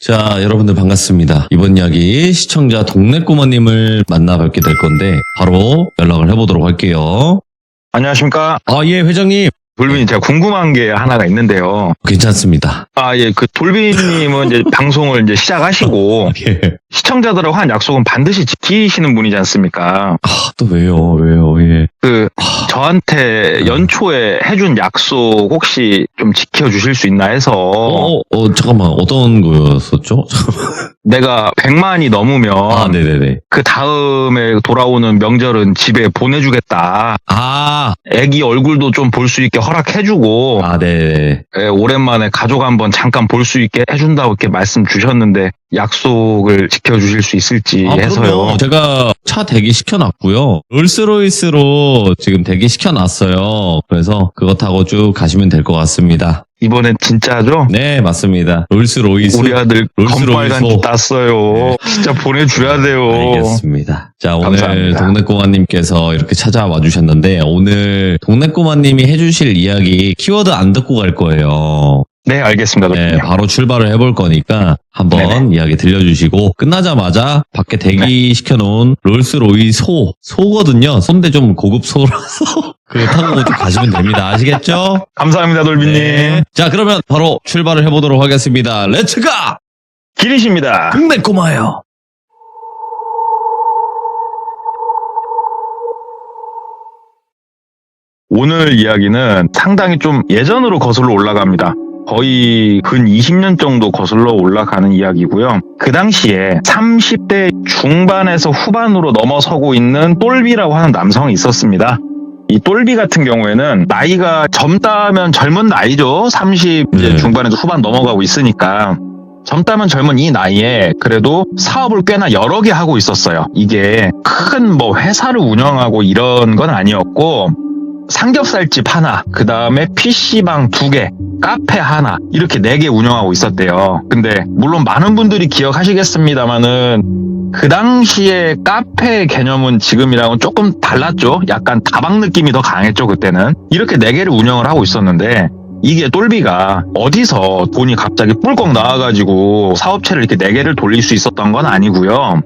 자, 여러분들 반갑습니다. 이번 이야기 시청자 동네꼬마님을 만나 뵙게 될 건데 바로 연락을 해보도록 할게요. 안녕하십니까. 아, 예, 회장님. 돌빈이 제가 궁금한 게 하나가 있는데요. 괜찮습니다. 예, 돌빈님은 이제 방송을 이제 시작하시고 예. 시청자들하고 한 약속은 반드시 지키시는 분이지 않습니까? 또 왜요, 예. 저한테 연초에 해준 약속 혹시 좀 지켜주실 수 있나 해서 잠깐만, 어떤 거였었죠? 내가 100만이 넘으면 네네네. 그 다음에 돌아오는 명절은 집에 보내주겠다. 애기 얼굴도 좀 볼 수 있게 허락해주고 네. 오랜만에 가족 한번 잠깐 볼 수 있게 해준다고 이렇게 말씀 주셨는데 약속을 지켜주실 수 있을지 해서요. 그럼요. 제가 차 대기시켜놨고요. 롤스로이스로 지금 대기시켜놨어요. 그래서 그거 타고 쭉 가시면 될 것 같습니다. 이번엔 진짜죠? 네, 맞습니다. 롤스로이스. 우리 아들 롤스로이스. 검빨간 땄어요. 네. 진짜 보내줘야 돼요. 알겠습니다. 자, 오늘 감사합니다. 동네꼬마님께서 이렇게 찾아와 주셨는데 오늘 동네꼬마님이 해주실 이야기 키워드 안 듣고 갈 거예요. 네, 알겠습니다. 네, 돌빈님. 바로 출발을 해볼 거니까 한번 네네. 이야기 들려주시고 끝나자마자 밖에 대기시켜놓은 롤스로이스 소거든요. 손대 좀 고급 소라서 그거 타고 좀 가시면 됩니다. 아시겠죠? 감사합니다, 돌빈님. 네. 자, 그러면 바로 출발을 해보도록 하겠습니다. 렛츠가! 기리십니다. 동네꼬마요. 오늘 이야기는 상당히 좀 예전으로 거슬러 올라갑니다. 거의 근 20년 정도 거슬러 올라가는 이야기고요. 그 당시에 30대 중반에서 후반으로 넘어서고 있는 똘비라고 하는 남성이 있었습니다. 이 똘비 같은 경우에는 나이가 젊다면 젊은 나이죠. 30 네. 중반에서 후반 넘어가고 있으니까. 젊다면 젊은 이 나이에 그래도 사업을 꽤나 여러 개 하고 있었어요. 이게 큰 회사를 운영하고 이런 건 아니었고 삼겹살집 하나, 그 다음에 PC방 2개, 카페 하나 이렇게 4개 운영하고 있었대요. 근데 물론 많은 분들이 기억하시겠습니다만은 그 당시에 카페 개념은 지금이랑은 조금 달랐죠. 약간 다방 느낌이 더 강했죠, 그때는. 이렇게 4개를 운영을 하고 있었는데 이게 똘비가 어디서 돈이 갑자기 뿔꺽 나와가지고 사업체를 이렇게 4개를 돌릴 수 있었던 건 아니고요.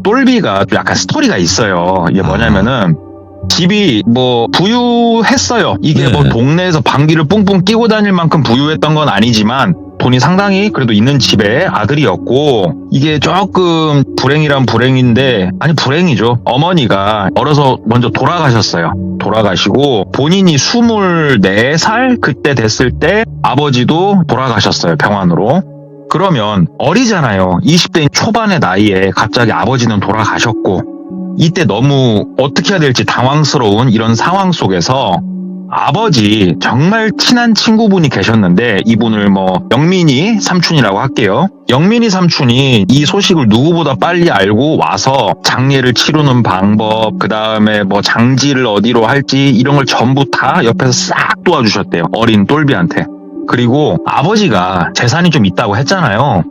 똘비가 약간 스토리가 있어요. 이게 뭐냐면은 집이 부유했어요. 이게 네. 동네에서 방귀를 뿡뿡 끼고 다닐 만큼 부유했던 건 아니지만 돈이 상당히 그래도 있는 집의 아들이었고 이게 조금 불행이란 불행인데 아니 불행이죠. 어머니가 어려서 먼저 돌아가셨어요. 돌아가시고 본인이 24살 그때 됐을 때 아버지도 돌아가셨어요. 병환으로. 그러면 어리잖아요. 20대 초반의 나이에 갑자기 아버지는 돌아가셨고 이때 너무 어떻게 해야 될지 당황스러운 이런 상황 속에서 아버지 정말 친한 친구분이 계셨는데 이분을 영민이 삼촌이라고 할게요. 영민이 삼촌이 이 소식을 누구보다 빨리 알고 와서 장례를 치르는 방법, 그 다음에 장지를 어디로 할지 이런 걸 전부 다 옆에서 싹 도와주셨대요. 어린 똘비한테. 그리고 아버지가 재산이 좀 있다고 했잖아요.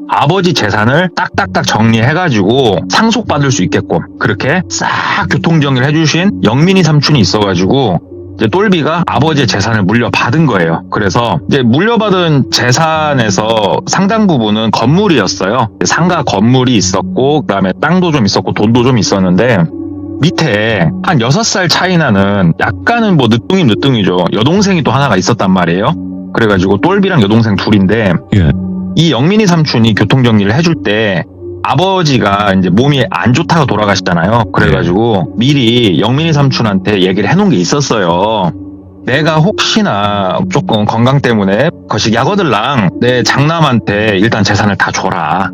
아버지 재산을 딱딱딱 정리해가지고 상속받을 수 있게끔 그렇게 싹 교통정리를 해주신 영민이 삼촌이 있어가지고 이제 똘비가 아버지의 재산을 물려받은 거예요. 그래서 이제 물려받은 재산에서 상당 부분은 건물이었어요. 상가 건물이 있었고 그다음에 땅도 좀 있었고 돈도 좀 있었는데 밑에 한 6살 차이 나는 약간은 늦둥이죠. 여동생이 또 하나가 있었단 말이에요. 그래가지고 똘비랑 여동생 둘인데 예. 이 영민이 삼촌이 교통정리를 해줄 때 아버지가 이제 몸이 안 좋다가 돌아가시잖아요. 그래가지고 미리 영민이 삼촌한테 얘기를 해놓은 게 있었어요. 내가 혹시나 조금 건강 때문에 거시 야거들랑 내 장남한테 일단 재산을 다 줘라.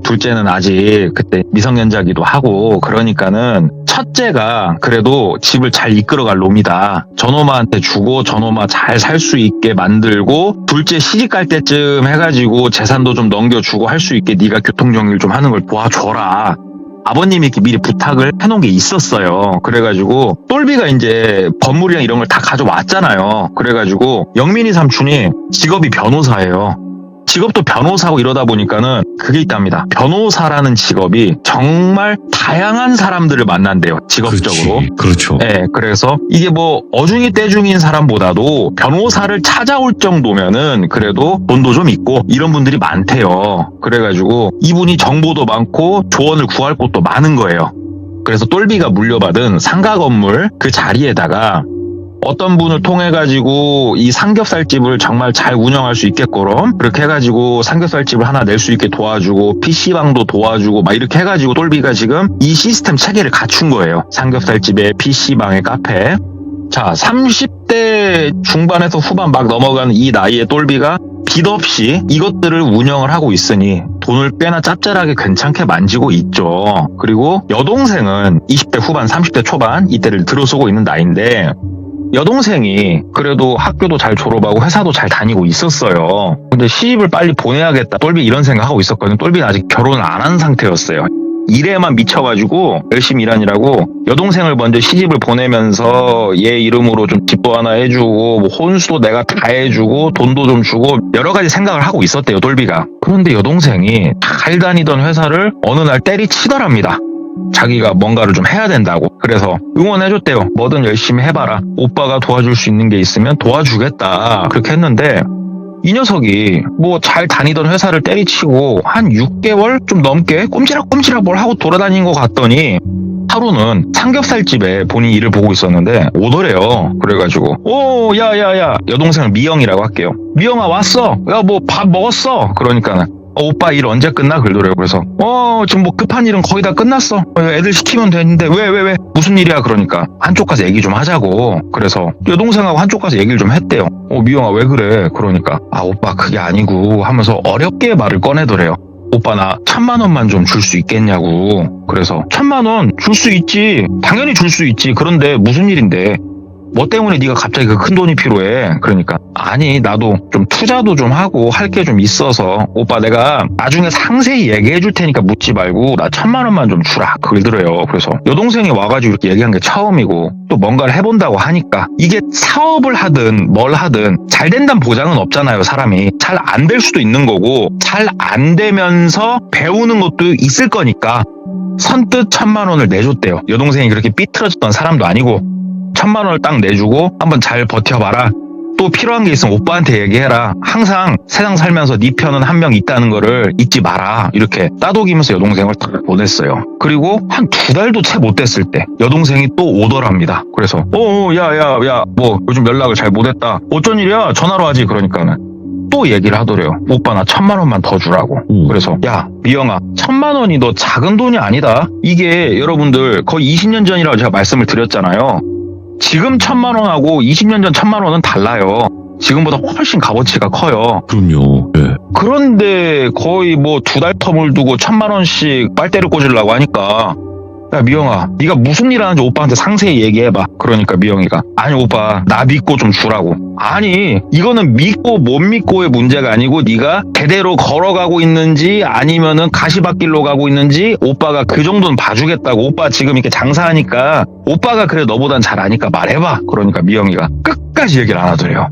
둘째는 아직 그때 미성년자기도 하고 그러니까는 첫째가 그래도 집을 잘 이끌어갈 놈이다. 저놈한테 주고 저놈아 잘 살 수 있게 만들고 둘째 시집갈 때쯤 해가지고 재산도 좀 넘겨주고 할 수 있게 네가 교통정리를 좀 하는 걸 도와줘라. 아버님이 이렇게 미리 부탁을 해놓은 게 있었어요. 그래가지고 똘비가 이제 건물이랑 이런 걸 다 가져왔잖아요. 그래가지고 영민이 삼촌이 직업이 변호사예요. 직업도 변호사고 이러다 보니까는 그게 있답니다. 변호사라는 직업이 정말 다양한 사람들을 만난대요. 직업적으로. 그렇죠. 네, 그래서 이게 뭐 어중이 떼중인 사람보다도 변호사를 찾아올 정도면은 그래도 돈도 좀 있고 이런 분들이 많대요. 그래가지고 이분이 정보도 많고 조언을 구할 곳도 많은 거예요. 그래서 똘비가 물려받은 상가 건물 그 자리에다가 어떤 분을 통해 가지고 이 삼겹살집을 정말 잘 운영할 수 있게끔 그렇게 해가지고 삼겹살집을 하나 낼 수 있게 도와주고 PC방도 도와주고 막 이렇게 해가지고 똘비가 지금 이 시스템 체계를 갖춘 거예요. 삼겹살집에 PC방에 카페. 자, 30대 중반에서 후반 막 넘어가는 이 나이에 똘비가 빚 없이 이것들을 운영을 하고 있으니 돈을 꽤나 짭짤하게 괜찮게 만지고 있죠. 그리고 여동생은 20대 후반 30대 초반 이때를 들어서고 있는 나이인데 여동생이 그래도 학교도 잘 졸업하고 회사도 잘 다니고 있었어요. 근데 시집을 빨리 보내야겠다. 똘비 이런 생각하고 있었거든요. 똘비는 아직 결혼을 안 한 상태였어요. 일에만 미쳐가지고 열심히 일하느라고 여동생을 먼저 시집을 보내면서 얘 이름으로 좀 집도 하나 해주고 뭐 혼수도 내가 다 해주고 돈도 좀 주고 여러 가지 생각을 하고 있었대요. 똘비가. 그런데 여동생이 잘 다니던 회사를 어느 날 때리치더랍니다. 자기가 뭔가를 좀 해야 된다고. 그래서 응원해줬대요. 뭐든 열심히 해봐라. 오빠가 도와줄 수 있는 게 있으면 도와주겠다. 그렇게 했는데 이 녀석이 뭐 잘 다니던 회사를 때리치고 한 6개월 좀 넘게 꼼지락꼼지락 뭘 하고 돌아다닌 것 같더니 하루는 삼겹살집에 본인 일을 보고 있었는데 오더래요. 그래가지고 야야야 여동생을 미영이라고 할게요. 미영아 왔어. 야 뭐 밥 먹었어. 그러니까는 오빠 일 언제 끝나? 그러더래요. 그래서 지금 뭐 급한 일은 거의 다 끝났어. 애들 시키면 되는데 왜 무슨 일이야? 그러니까 한쪽 가서 얘기 좀 하자고. 그래서 여동생하고 한쪽 가서 얘기를 좀 했대요. 미영아 왜 그래? 그러니까 오빠 그게 아니고 하면서 어렵게 말을 꺼내더래요. 오빠 나 1,000만 원만 좀 줄 수 있겠냐고. 그래서 1,000만 원 줄 수 있지. 당연히 줄 수 있지. 그런데 무슨 일인데? 뭐 때문에 네가 갑자기 그 큰 돈이 필요해? 그러니까 아니 나도 좀 투자도 좀 하고 할 게 좀 있어서 오빠 내가 나중에 상세히 얘기해 줄 테니까 묻지 말고 나 1,000만 원만 좀 주라 그러더래요. 그래서 여동생이 와가지고 이렇게 얘기한 게 처음이고 또 뭔가를 해본다고 하니까 이게 사업을 하든 뭘 하든 잘 된다는 보장은 없잖아요. 사람이 잘 안 될 수도 있는 거고 잘 안 되면서 배우는 것도 있을 거니까 선뜻 1,000만 원을 내줬대요. 여동생이 그렇게 삐뚤어졌던 사람도 아니고 1,000만 원을 딱 내주고 한번 잘 버텨봐라. 또 필요한 게 있으면 오빠한테 얘기해라. 항상 세상 살면서 네 편은 한 명 있다는 거를 잊지 마라. 이렇게 따독이면서 여동생을 딱 보냈어요. 그리고 한 2달도 채 못 됐을 때 여동생이 또 오더랍니다. 그래서 야 뭐 요즘 연락을 잘 못했다. 어쩐 일이야? 전화로 하지. 그러니까는 또 얘기를 하더래요. 오빠 나 1,000만 원만 더 주라고. 그래서 야 미영아 1,000만 원이 너 작은 돈이 아니다. 이게 여러분들 거의 20년 전이라고 제가 말씀을 드렸잖아요. 지금 1,000만 원하고 20년 전 1,000만 원은 달라요. 지금보다 훨씬 값어치가 커요. 그럼요. 네. 그런데 거의 뭐 2달 텀을 두고 1,000만 원씩 빨대를 꽂으려고 하니까 야 미영아 네가 무슨 일 하는지 오빠한테 상세히 얘기해봐. 그러니까 미영이가 아니 오빠 나 믿고 좀 주라고. 아니 이거는 믿고 못 믿고의 문제가 아니고 네가 제대로 걸어가고 있는지 아니면은 가시밭길로 가고 있는지 오빠가 그 정도는 봐주겠다고. 오빠 지금 이렇게 장사하니까 오빠가 그래 너보단 잘 아니까 말해봐. 그러니까 미영이가 끝까지 얘기를 안 하더래요.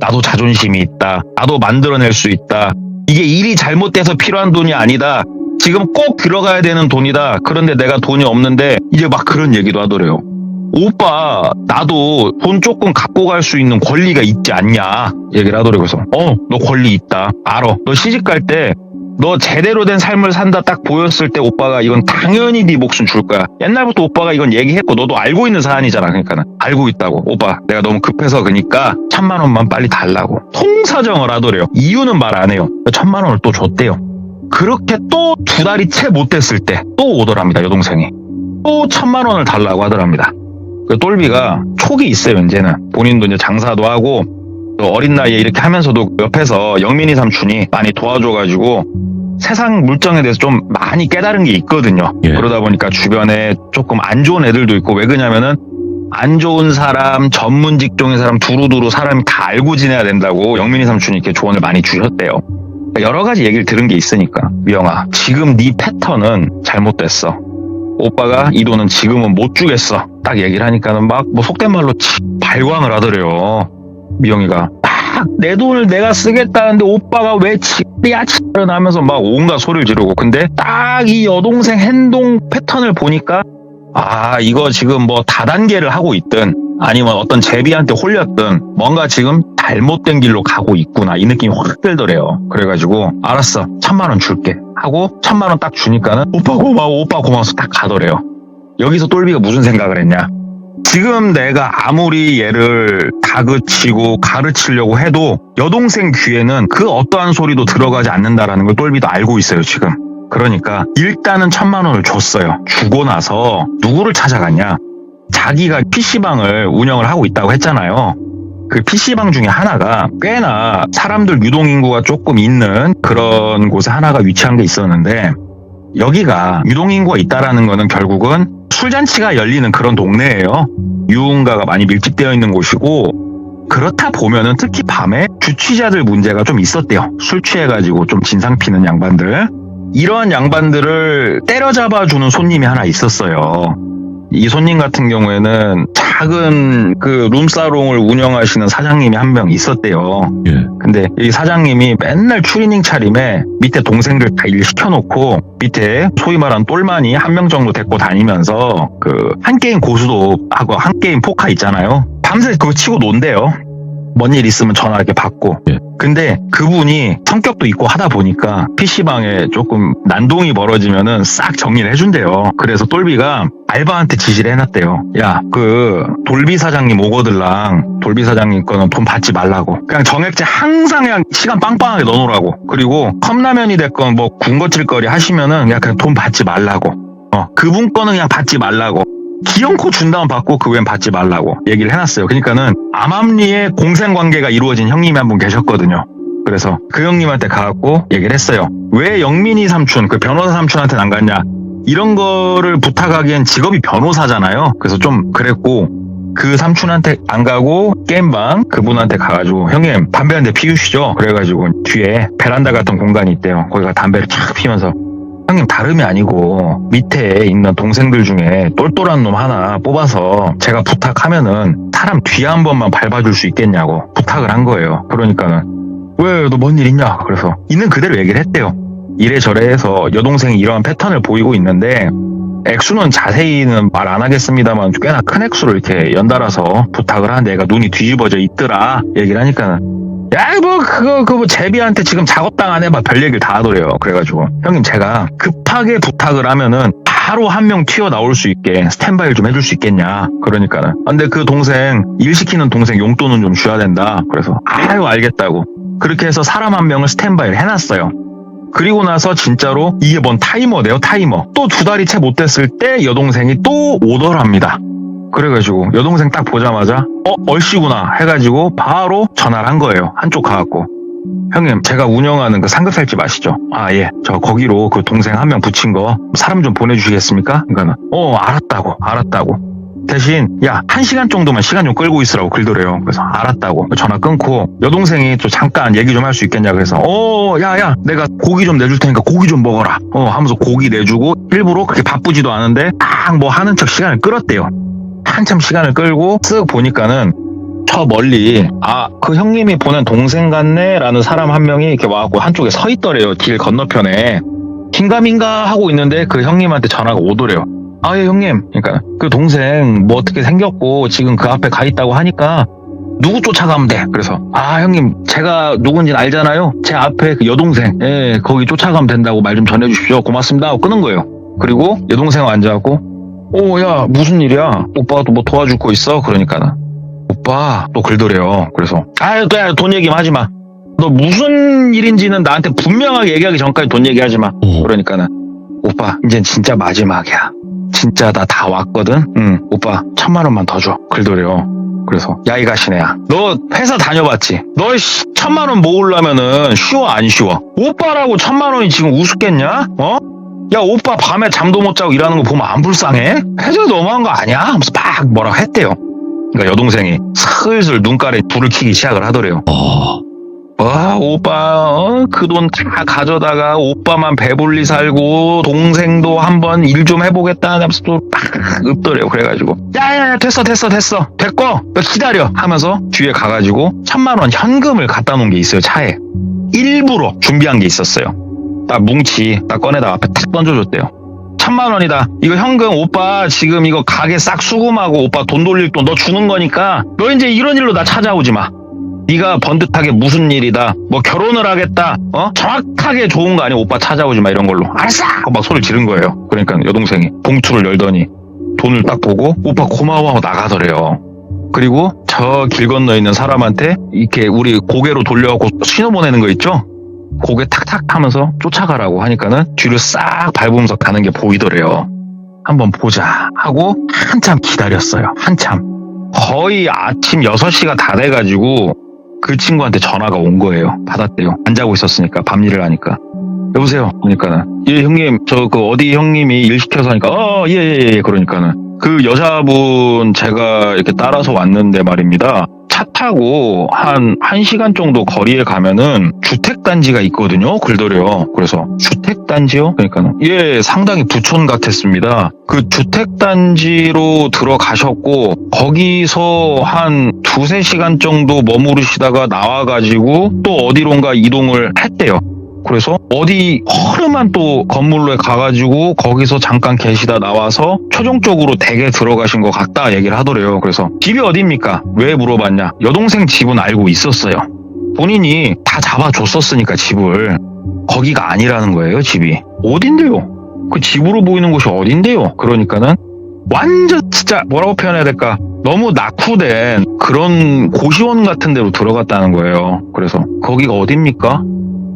나도 자존심이 있다. 나도 만들어낼 수 있다. 이게 일이 잘못돼서 필요한 돈이 아니다. 지금 꼭 들어가야 되는 돈이다. 그런데 내가 돈이 없는데 이제 막 그런 얘기도 하더래요. 오빠 나도 돈 조금 갖고 갈 수 있는 권리가 있지 않냐 얘기를 하더래요. 그래서 너 권리 있다. 알아. 너 시집갈 때 너 제대로 된 삶을 산다 딱 보였을 때 오빠가 이건 당연히 네 몫은 줄 거야. 옛날부터 오빠가 이건 얘기했고 너도 알고 있는 사안이잖아. 그러니까 알고 있다고. 오빠 내가 너무 급해서 그러니까 1,000만 원만 빨리 달라고. 통사정을 하더래요. 이유는 말 안 해요. 1,000만 원을 또 줬대요. 그렇게 또 2달이 채 못 됐을 때 또 오더랍니다. 여동생이 또 1,000만 원을 달라고 하더랍니다. 그 똘비가 촉이 있어요. 이제는 본인도 이제 장사도 하고 또 어린 나이에 이렇게 하면서도 옆에서 영민이 삼촌이 많이 도와줘가지고 세상 물정에 대해서 좀 많이 깨달은 게 있거든요. 예. 그러다 보니까 주변에 조금 안 좋은 애들도 있고 왜 그러냐면은 안 좋은 사람, 전문 직종의 사람 두루두루 사람이 다 알고 지내야 된다고 영민이 삼촌이 이렇게 조언을 많이 주셨대요. 여러 가지 얘기를 들은 게 있으니까 미영아 지금 네 패턴은 잘못됐어. 오빠가 이 돈은 지금은 못 주겠어. 딱 얘기를 하니까는 막 뭐 속된 말로 발광을 하더래요. 미영이가 막 내 돈을 내가 쓰겠다는데 오빠가 왜 지랄이야 지랄은 하면서 막 온갖 소리를 지르고. 근데 딱 이 여동생 행동 패턴을 보니까 아 이거 지금 뭐 다단계를 하고 있든 아니면 어떤 제비한테 홀렸든 뭔가 지금 잘못된 길로 가고 있구나 이 느낌이 확 들더래요. 그래가지고 알았어 1,000만 원 줄게 하고 1,000만 원 딱 주니까는 오빠 고마워 오빠 고마워서 딱 가더래요. 여기서 똘비가 무슨 생각을 했냐. 지금 내가 아무리 얘를 다그치고 가르치려고 해도 여동생 귀에는 그 어떠한 소리도 들어가지 않는다라는 걸 똘비도 알고 있어요 지금. 그러니까 일단은 1,000만 원을 줬어요. 주고 나서 누구를 찾아갔냐. 자기가 PC방을 운영을 하고 있다고 했잖아요. 그 PC방 중에 하나가 꽤나 사람들 유동인구가 조금 있는 그런 곳에 하나가 위치한 게 있었는데 여기가 유동인구가 있다라는 거는 결국은 술잔치가 열리는 그런 동네예요. 유흥가가 많이 밀집되어 있는 곳이고 그렇다 보면은 특히 밤에 주취자들 문제가 좀 있었대요. 술 취해가지고 좀 진상 피는 양반들. 이러한 양반들을 때려잡아주는 손님이 하나 있었어요. 이 손님 같은 경우에는 작은 그 룸사롱을 운영하시는 사장님이 한 명 있었대요. 예. 근데 이 사장님이 맨날 추리닝 차림에 밑에 동생들 다 일 시켜놓고 밑에 소위 말하는 똘마니 한 명 정도 데리고 다니면서 그 한 게임 고수도 하고 한 게임 포카 있잖아요. 밤새 그거 치고 논대요. 뭔 일 있으면 전화 이렇게 받고. 예. 근데 그분이 성격도 있고 하다 보니까 PC방에 조금 난동이 벌어지면은 싹 정리를 해준대요. 그래서 똘비가 알바한테 지시를 해놨대요. 야, 그 돌비 사장님 오거들랑 돌비 사장님 거는 돈 받지 말라고. 그냥 정액제 항상 그냥 시간 빵빵하게 넣어놓으라고. 그리고 컵라면이 됐건 뭐 군것질거리 하시면은 그냥 돈 받지 말라고. 그분 거는 그냥 받지 말라고. 기영코 준다면 받고 그 외엔 받지 말라고 얘기를 해놨어요. 그러니까는 암암리에 공생관계가 이루어진 형님이 한 분 계셨거든요. 그래서 그 형님한테 가갖고 얘기를 했어요. 왜 영민이 삼촌, 그 변호사 삼촌한테는 안 갔냐. 이런 거를 부탁하기엔 직업이 변호사잖아요. 그래서 좀 그랬고 그 삼촌한테 안 가고 게임방 그분한테 가가지고 형님 담배 한 대 피우시죠. 그래가지고 뒤에 베란다 같은 공간이 있대요. 거기가 담배를 쫙 피면서 형님 다름이 아니고 밑에 있는 동생들 중에 똘똘한 놈 하나 뽑아서 제가 부탁하면은 사람 뒤에 한 번만 밟아줄 수 있겠냐고 부탁을 한 거예요. 그러니까는 왜 너 뭔 일 있냐. 그래서 있는 그대로 얘기를 했대요. 이래저래 해서 여동생이 이러한 패턴을 보이고 있는데 액수는 자세히는 말 안 하겠습니다만 꽤나 큰 액수를 이렇게 연달아서 부탁을 하는데 애가 눈이 뒤집어져 있더라 얘기를 하니까는 야, 그거 제비한테 지금 작업당 안 해봐. 별 얘기를 다 하더래요. 그래가지고, 형님, 제가 급하게 부탁을 하면은 바로 한 명 튀어나올 수 있게 스탠바이를 좀 해줄 수 있겠냐. 그러니까는. 근데 그 동생, 일 시키는 동생 용돈은 좀 줘야 된다. 그래서, 아유, 알겠다고. 그렇게 해서 사람 한 명을 스탠바이를 해놨어요. 그리고 나서 진짜로 이게 뭔 타이머네요, 타이머. 또 2달이 채 못 됐을 때 여동생이 또 오더를 합니다. 그래가지고 여동생 딱 보자마자 얼씨구나 해가지고 바로 전화를 한 거예요. 한쪽 가갖고 형님 제가 운영하는 그 삼겹살집 아시죠? 아 예 저 거기로 그 동생 한 명 붙인 거 사람 좀 보내주시겠습니까? 그러니까 알았다고 대신 야 1시간 정도만 시간 좀 끌고 있으라고 글더래요. 그래서 알았다고 전화 끊고 여동생이 또 잠깐 얘기 좀 할 수 있겠냐 그래서 야야 내가 고기 좀 내줄 테니까 고기 좀 먹어라 하면서 고기 내주고 일부러 그렇게 바쁘지도 않은데 딱 뭐 하는 척 시간을 끌었대요. 한참 시간을 끌고 쓱 보니까는 저 멀리 그 형님이 보낸 동생 같네 라는 사람 한 명이 이렇게 와갖고 한쪽에 서 있더래요. 길 건너편에 긴가민가 하고 있는데 그 형님한테 전화가 오더래요. 예 형님 그러니까 그 동생 뭐 어떻게 생겼고 지금 그 앞에 가 있다고 하니까 누구 쫓아가면 돼. 그래서 형님 제가 누군지는 알잖아요. 제 앞에 그 여동생 거기 쫓아가면 된다고 말 좀 전해주십시오. 고맙습니다 하고 끊은 거예요. 그리고 여동생 앉아갖고 야 무슨 일이야? 오빠가 또 뭐 도와줄 거 있어? 그러니까는 오빠 또 글더래요. 그래서 돈 얘기 하지 마. 너 무슨 일인지는 나한테 분명하게 얘기하기 전까지 돈 얘기하지 마. 그러니까는 오빠 이젠 진짜 마지막이야. 진짜 나 다 왔거든. 오빠 1,000만 원만 더 줘. 글더래요. 그래서 야 이 가시네야. 너 회사 다녀봤지? 너 1,000만 원 모으려면은 쉬워 안 쉬워? 오빠라고 1,000만 원이 지금 우습겠냐? 야 오빠 밤에 잠도 못 자고 일하는 거 보면 안 불쌍해? 해저 너무한 거 아니야? 하면서 막 뭐라고 했대요. 그러니까 여동생이 슬슬 눈가에 불을 켜기 시작을 하더래요. 오빠 그 돈 다 가져다가 오빠만 배불리 살고 동생도 한번 일 좀 해보겠다 하면서 또 막 읊더래요. 그래가지고 야야야 됐어 됐고 너 기다려 하면서 뒤에 가가지고 1,000만 원 현금을 갖다 놓은 게 있어요. 차에 일부러 준비한 게 있었어요. 딱 뭉치 딱 꺼내다가 앞에 탁 던져줬대요. 1,000만 원이다. 이거 현금 오빠 지금 이거 가게 싹 수금하고 오빠 돈 돌릴 돈 너 주는 거니까 너 이제 이런 일로 나 찾아오지 마. 네가 번듯하게 무슨 일이다 뭐 결혼을 하겠다 정확하게 좋은 거 아니야 오빠 찾아오지 마 이런 걸로 알았어 하고 막 소리를 지른 거예요. 그러니까 여동생이 봉투를 열더니 돈을 딱 보고 오빠 고마워하고 나가더래요. 그리고 저 길 건너 있는 사람한테 이렇게 우리 고개로 돌려갖고 신호 보내는 거 있죠? 고개 탁탁 하면서 쫓아가라고 하니까는 뒤를 싹 밟으면서 가는 게 보이더래요. 한번 보자 하고 한참 기다렸어요. 한참 거의 아침 6시가 다 돼가지고 그 친구한테 전화가 온 거예요. 받았대요. 안 자고 있었으니까 밤일을 하니까. 여보세요. 그러니까는 예 형님 저 그 어디 형님이 일 시켜서 하니까 예 그러니까는 그 여자분 제가 이렇게 따라서 왔는데 말입니다. 차 타고 한 1시간 정도 거리에 가면은 주택단지가 있거든요. 글더래요. 그래서 주택단지요? 그러니까 예 상당히 부촌 같았습니다. 그 주택단지로 들어가셨고 거기서 한 2-3시간 정도 머무르시다가 나와가지고 또 어디론가 이동을 했대요. 그래서 어디 허름한 또 건물로에 가가지고 거기서 잠깐 계시다 나와서 최종적으로 댁에 들어가신 것 같다 얘기를 하더래요. 그래서 집이 어딥니까? 왜 물어봤냐? 여동생 집은 알고 있었어요. 본인이 다 잡아줬었으니까 집을. 거기가 아니라는 거예요. 집이. 어딘데요? 그 집으로 보이는 곳이 어딘데요? 그러니까는 완전 진짜 뭐라고 표현해야 될까? 너무 낙후된 그런 고시원 같은 데로 들어갔다는 거예요. 그래서 거기가 어딥니까?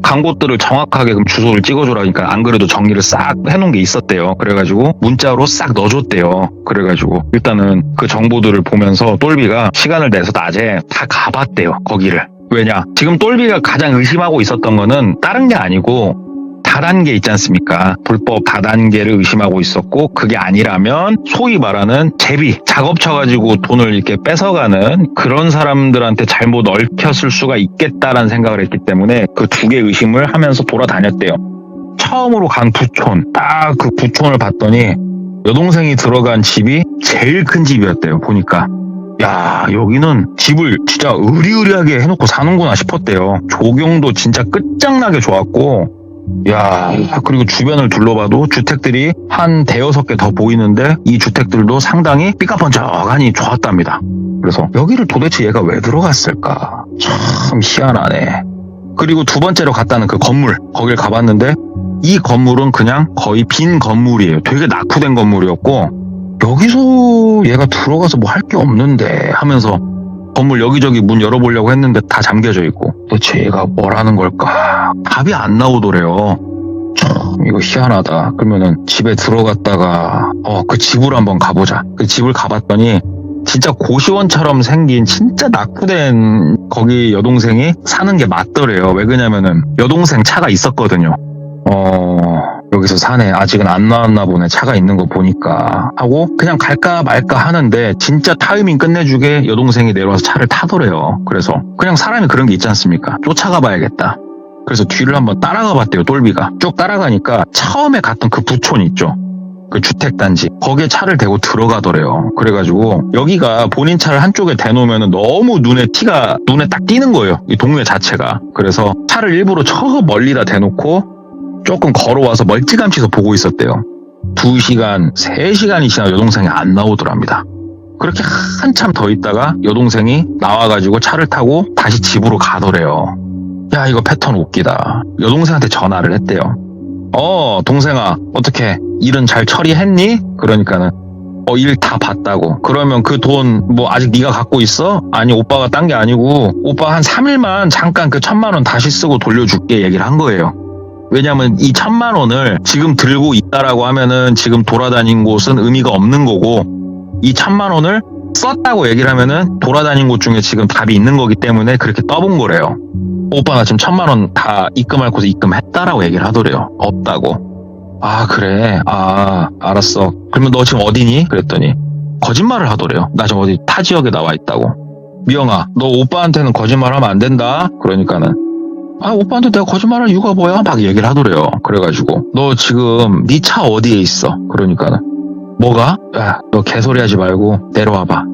간 곳들을 정확하게 그럼 주소를 찍어주라니까 안 그래도 정리를 싹 해놓은 게 있었대요. 그래가지고 문자로 싹 넣어줬대요. 그래가지고 일단은 그 정보들을 보면서 똘비가 시간을 내서 낮에 다 가봤대요. 거기를. 왜냐? 지금 똘비가 가장 의심하고 있었던 거는 다른 게 아니고 다단계 있지 않습니까? 불법 다단계를 의심하고 있었고 그게 아니라면 소위 말하는 제비, 작업 쳐가지고 돈을 이렇게 뺏어가는 그런 사람들한테 잘못 얽혔을 수가 있겠다라는 생각을 했기 때문에 그 두 개 의심을 하면서 돌아다녔대요. 처음으로 간 부촌, 딱 그 부촌을 봤더니 여동생이 들어간 집이 제일 큰 집이었대요. 보니까. 야 여기는 집을 진짜 의리의리하게 해놓고 사는구나 싶었대요. 조경도 진짜 끝장나게 좋았고 야 그리고 주변을 둘러봐도 주택들이 한 5-6개 더 보이는데 이 주택들도 상당히 삐까번쩍하니 좋았답니다. 그래서 여기를 도대체 얘가 왜 들어갔을까 참 희한하네. 그리고 두 번째로 갔다는 그 건물 거길 가봤는데 이 건물은 그냥 거의 빈 건물이에요. 되게 낙후된 건물이었고 여기서 얘가 들어가서 뭐 할 게 없는데 하면서 건물 여기저기 문 열어보려고 했는데 다 잠겨져 있고 도대체 얘가 뭐라는 걸까? 답이 안 나오더래요. 참 이거 희한하다. 그러면은 집에 들어갔다가 그 집으로 한번 가보자. 그 집을 가봤더니 진짜 고시원처럼 생긴 진짜 낙후된 거기 여동생이 사는 게 맞더래요. 왜 그러냐면은 여동생 차가 있었거든요. 여기서 사네. 아직은 안 나왔나 보네. 차가 있는 거 보니까 하고 그냥 갈까 말까 하는데 진짜 타이밍 끝내주게 여동생이 내려와서 차를 타더래요. 그래서 그냥 사람이 그런 게 있지 않습니까? 쫓아가 봐야겠다. 그래서 뒤를 한번 따라가 봤대요. 똘비가. 쭉 따라가니까 처음에 갔던 그 부촌 있죠. 그 주택단지 거기에 차를 대고 들어가더래요. 그래가지고 여기가 본인 차를 한쪽에 대놓으면 너무 눈에 딱 띄는 거예요. 이 동네 자체가. 그래서 차를 일부러 저 멀리다 대놓고 조금 걸어와서 멀찌감치서 보고 있었대요. 2시간, 3시간이 지나 여동생이 안 나오더랍니다. 그렇게 한참 더 있다가 여동생이 나와가지고 차를 타고 다시 집으로 가더래요. 야 이거 패턴 웃기다. 여동생한테 전화를 했대요. 동생아 어떻게 일은 잘 처리했니? 그러니까는 일 다 봤다고. 그러면 그 돈 뭐 아직 네가 갖고 있어? 아니 오빠가 딴 게 아니고 오빠 한 3일만 잠깐 그 1,000만 원 다시 쓰고 돌려줄게 얘기를 한 거예요. 왜냐면 이 1,000만 원을 지금 들고 있다라고 하면은 지금 돌아다닌 곳은 의미가 없는 거고 이 1,000만 원을 썼다고 얘기를 하면은 돌아다닌 곳 중에 지금 답이 있는 거기 때문에 그렇게 떠본 거래요. 오빠 나 지금 1,000만 원 다 입금할 곳에 입금했다라고 얘기를 하더래요. 없다고. 아 그래. 알았어. 그러면 너 지금 어디니? 그랬더니 거짓말을 하더래요. 나 지금 어디 타 지역에 나와 있다고. 미영아 너 오빠한테는 거짓말하면 안 된다. 그러니까는 오빠한테 내가 거짓말할 이유가 뭐야? 막 얘기를 하더래요. 그래가지고 너 지금 네 차 어디에 있어? 그러니까는 뭐가? 야, 너 개소리 하지 말고 내려와봐.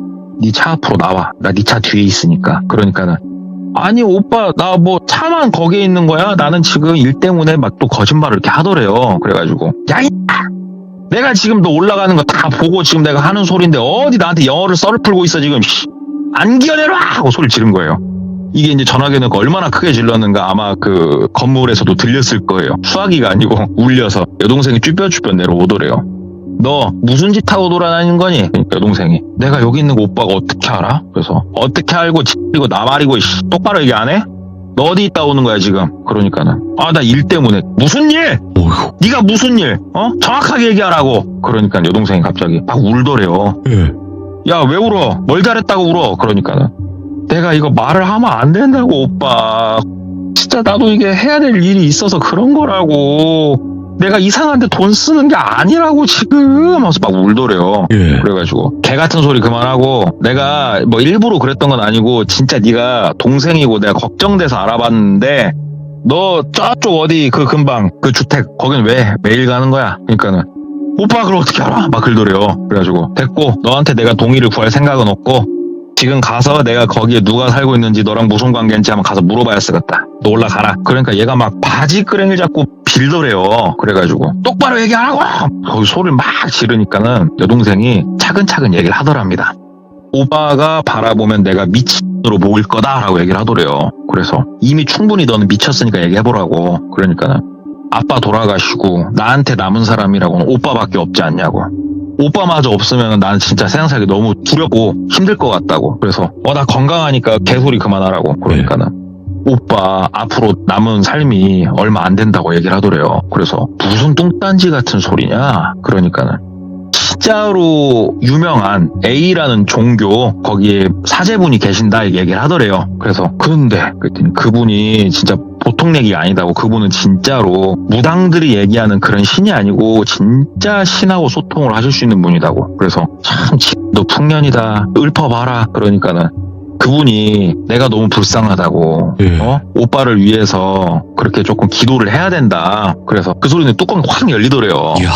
네 차 앞으로 나와. 나 네 차 뒤에 있으니까. 그러니까는 아니 오빠 나 뭐 차만 거기에 있는 거야? 나는 지금 일 때문에 막 또 거짓말을 이렇게 하더래요. 그래가지고 야 내가 지금 너 올라가는 거 다 보고 지금 내가 하는 소리인데 어디 나한테 영어를 썰을 풀고 있어 지금. 안 기어내라 하고 소리를 지른 거예요. 이게 이제 전화기 넣고 얼마나 크게 질렀는가 아마 그 건물에서도 들렸을 거예요. 수화기가 아니고 울려서 여동생이 쭈뼛쭈뼛 내려오더래요. 너 무슨 짓 하고 돌아다니는 거니? 그러니까 여동생이 내가 여기 있는 거 오빠가 어떻게 알아? 그래서 어떻게 알고 이거 나 말이고 똑바로 얘기 안 해? 너 어디 있다 오는 거야 지금? 그러니까는 나 일 때문에. 무슨 일? 어휴. 네가 무슨 일? 정확하게 얘기하라고. 그러니까 여동생이 갑자기 막 울더래요. 예. 야 왜 울어? 뭘 잘했다고 울어? 그러니까는 내가 이거 말을 하면 안 된다고 오빠. 진짜 나도 이게 해야 될 일이 있어서 그런 거라고. 내가 이상한데 돈 쓰는 게 아니라고 지금 하면서 막 울더래요. 예. 그래가지고 개 같은 소리 그만하고 내가 뭐 일부러 그랬던 건 아니고 진짜 네가 동생이고 내가 걱정돼서 알아봤는데 너 저쪽 어디 그 근방 그 주택 거긴 왜 매일 가는 거야? 그러니까는 오빠 그걸 어떻게 알아? 막 그러더래요. 그래가지고 됐고 너한테 내가 동의를 구할 생각은 없고 지금 가서 내가 거기에 누가 살고 있는지 너랑 무슨 관계인지 한번 가서 물어봐야 쓰겠다. 너 올라가라. 그러니까 얘가 막 바지끄랭이를 잡고 빌더래요. 그래가지고 똑바로 얘기하라고! 거기 소리를 막 지르니까는 여동생이 차근차근 얘기를 하더랍니다. 오빠가 바라보면 내가 미친으로 보일 거다라고 얘기를 하더래요. 그래서 이미 충분히 너는 미쳤으니까 얘기해보라고. 그러니까는 아빠 돌아가시고 나한테 남은 사람이라고는 오빠밖에 없지 않냐고. 오빠마저 없으면 나는 진짜 세상 살기 너무 두렵고 힘들 것 같다고. 그래서 나 건강하니까 개소리 그만하라고. 그러니까는 오빠 앞으로 남은 삶이 얼마 안 된다고 얘기를 하더래요. 그래서 무슨 뚱딴지 같은 소리냐? 그러니까는 진짜로 유명한 A라는 종교 거기에 사제분이 계신다 얘기를 하더래요. 그래서 그런데 그랬더니 그분이 진짜 보통 얘기가 아니다고. 그분은 진짜로 무당들이 얘기하는 그런 신이 아니고 진짜 신하고 소통을 하실 수 있는 분이다고. 그래서 참 너 풍년이다. 읊어봐라. 그러니까는 그분이 내가 너무 불쌍하다고. 예. 오빠를 위해서 그렇게 조금 기도를 해야 된다. 그래서 그 소리는 뚜껑이 확 열리더래요. 이야.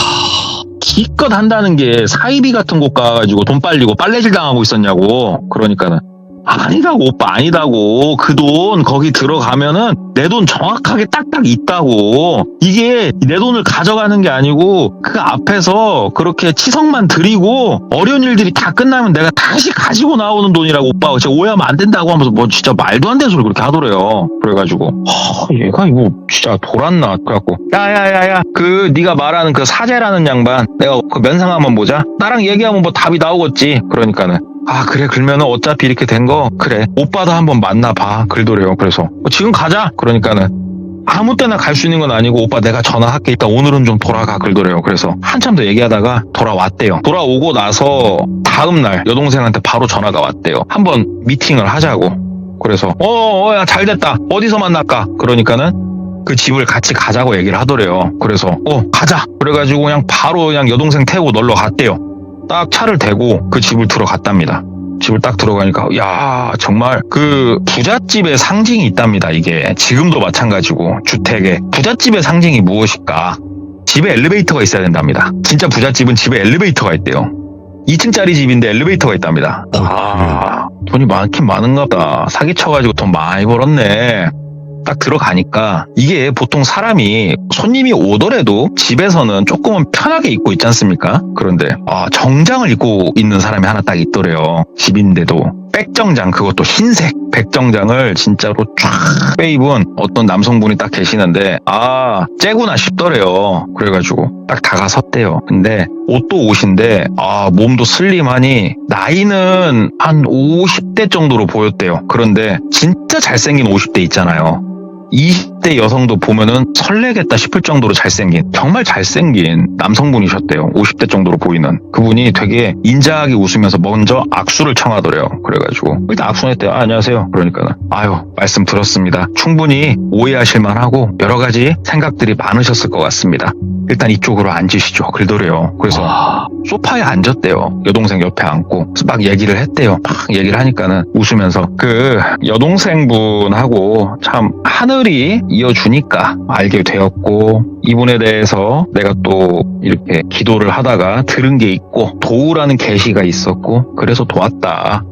기껏 한다는 게 사이비 같은 곳 가가지고 돈 빨리고 빨래질 당하고 있었냐고. 그러니까는 아니다고 오빠 아니다고. 그 돈 거기 들어가면은 내 돈 정확하게 딱딱 있다고. 이게 내 돈을 가져가는 게 아니고 그 앞에서 그렇게 치성만 드리고 어려운 일들이 다 끝나면 내가 다시 가지고 나오는 돈이라고. 오빠 제가 오해하면 안 된다고 하면서 뭐 진짜 말도 안 되는 소리 그렇게 하더래요. 그래가지고 얘가 이거 진짜 돌았나. 그래갖고 야야야야 그 네가 말하는 그 사제라는 양반 내가 그 면상 한번 보자. 나랑 얘기하면 뭐 답이 나오겠지. 그러니까는 그래 그러면은 어차피 이렇게 된 거 그래 오빠도 한번 만나봐 그러더래요. 그래서 지금 가자. 그러니까는 아무 때나 갈 수 있는 건 아니고 오빠 내가 전화할게. 일단 오늘은 좀 돌아가 그러더래요. 그래서 한참 더 얘기하다가 돌아왔대요. 돌아오고 나서 다음날 여동생한테 바로 전화가 왔대요. 한번 미팅을 하자고. 그래서 야 잘됐다. 어디서 만날까? 그러니까는 그 집을 같이 가자고 얘기를 하더래요. 그래서 가자. 그래가지고 그냥 바로 그냥 여동생 태우고 놀러 갔대요. 딱 차를 대고 그 집을 들어갔답니다. 집을 딱 들어가니까 야 정말 그 부잣집의 상징이 있답니다. 이게 지금도 마찬가지고 주택에 부잣집의 상징이 무엇일까? 집에 엘리베이터가 있어야 된답니다. 진짜 부잣집은 집에 엘리베이터가 있대요. 2층짜리 집인데 엘리베이터가 있답니다. 돈이 많긴 많은가 보다. 사기쳐가지고 돈 많이 벌었네. 딱 들어가니까 이게 보통 사람이 손님이 오더라도 집에서는 조금은 편하게 입고 있지 않습니까? 그런데 정장을 입고 있는 사람이 하나 딱 있더래요. 집인데도 백정장, 그것도 흰색 백정장을 진짜로 쫙 빼입은 어떤 남성분이 딱 계시는데 째구나 싶더래요. 그래가지고 딱 다가섰대요. 근데 옷도 옷인데 몸도 슬림하니 나이는 한 50대 정도로 보였대요. 그런데 진짜 잘생긴 50대 있잖아요. 20대 여성도 보면은 설레겠다 싶을 정도로 잘생긴, 정말 잘생긴 남성분이셨대요. 50대 정도로 보이는. 그분이 되게 인자하게 웃으면서 먼저 악수를 청하더래요. 그래가지고 일단 악수했대요. 안녕하세요. 그러니까는 말씀 들었습니다. 충분히 오해하실 만하고 여러 가지 생각들이 많으셨을 것 같습니다. 일단 이쪽으로 앉으시죠. 그러더래요. 그래서 소파에 앉았대요. 여동생 옆에 앉고 그래서 막 얘기를 했대요. 막 얘기를 하니까는 웃으면서 그 여동생분하고 참 하늘 후들이 이어주니까 알게 되었고, 이분에 대해서 내가 또 이렇게 기도를 하다가 들은 게 있고, 도우라는 계시가 있었고, 그래서 도왔다.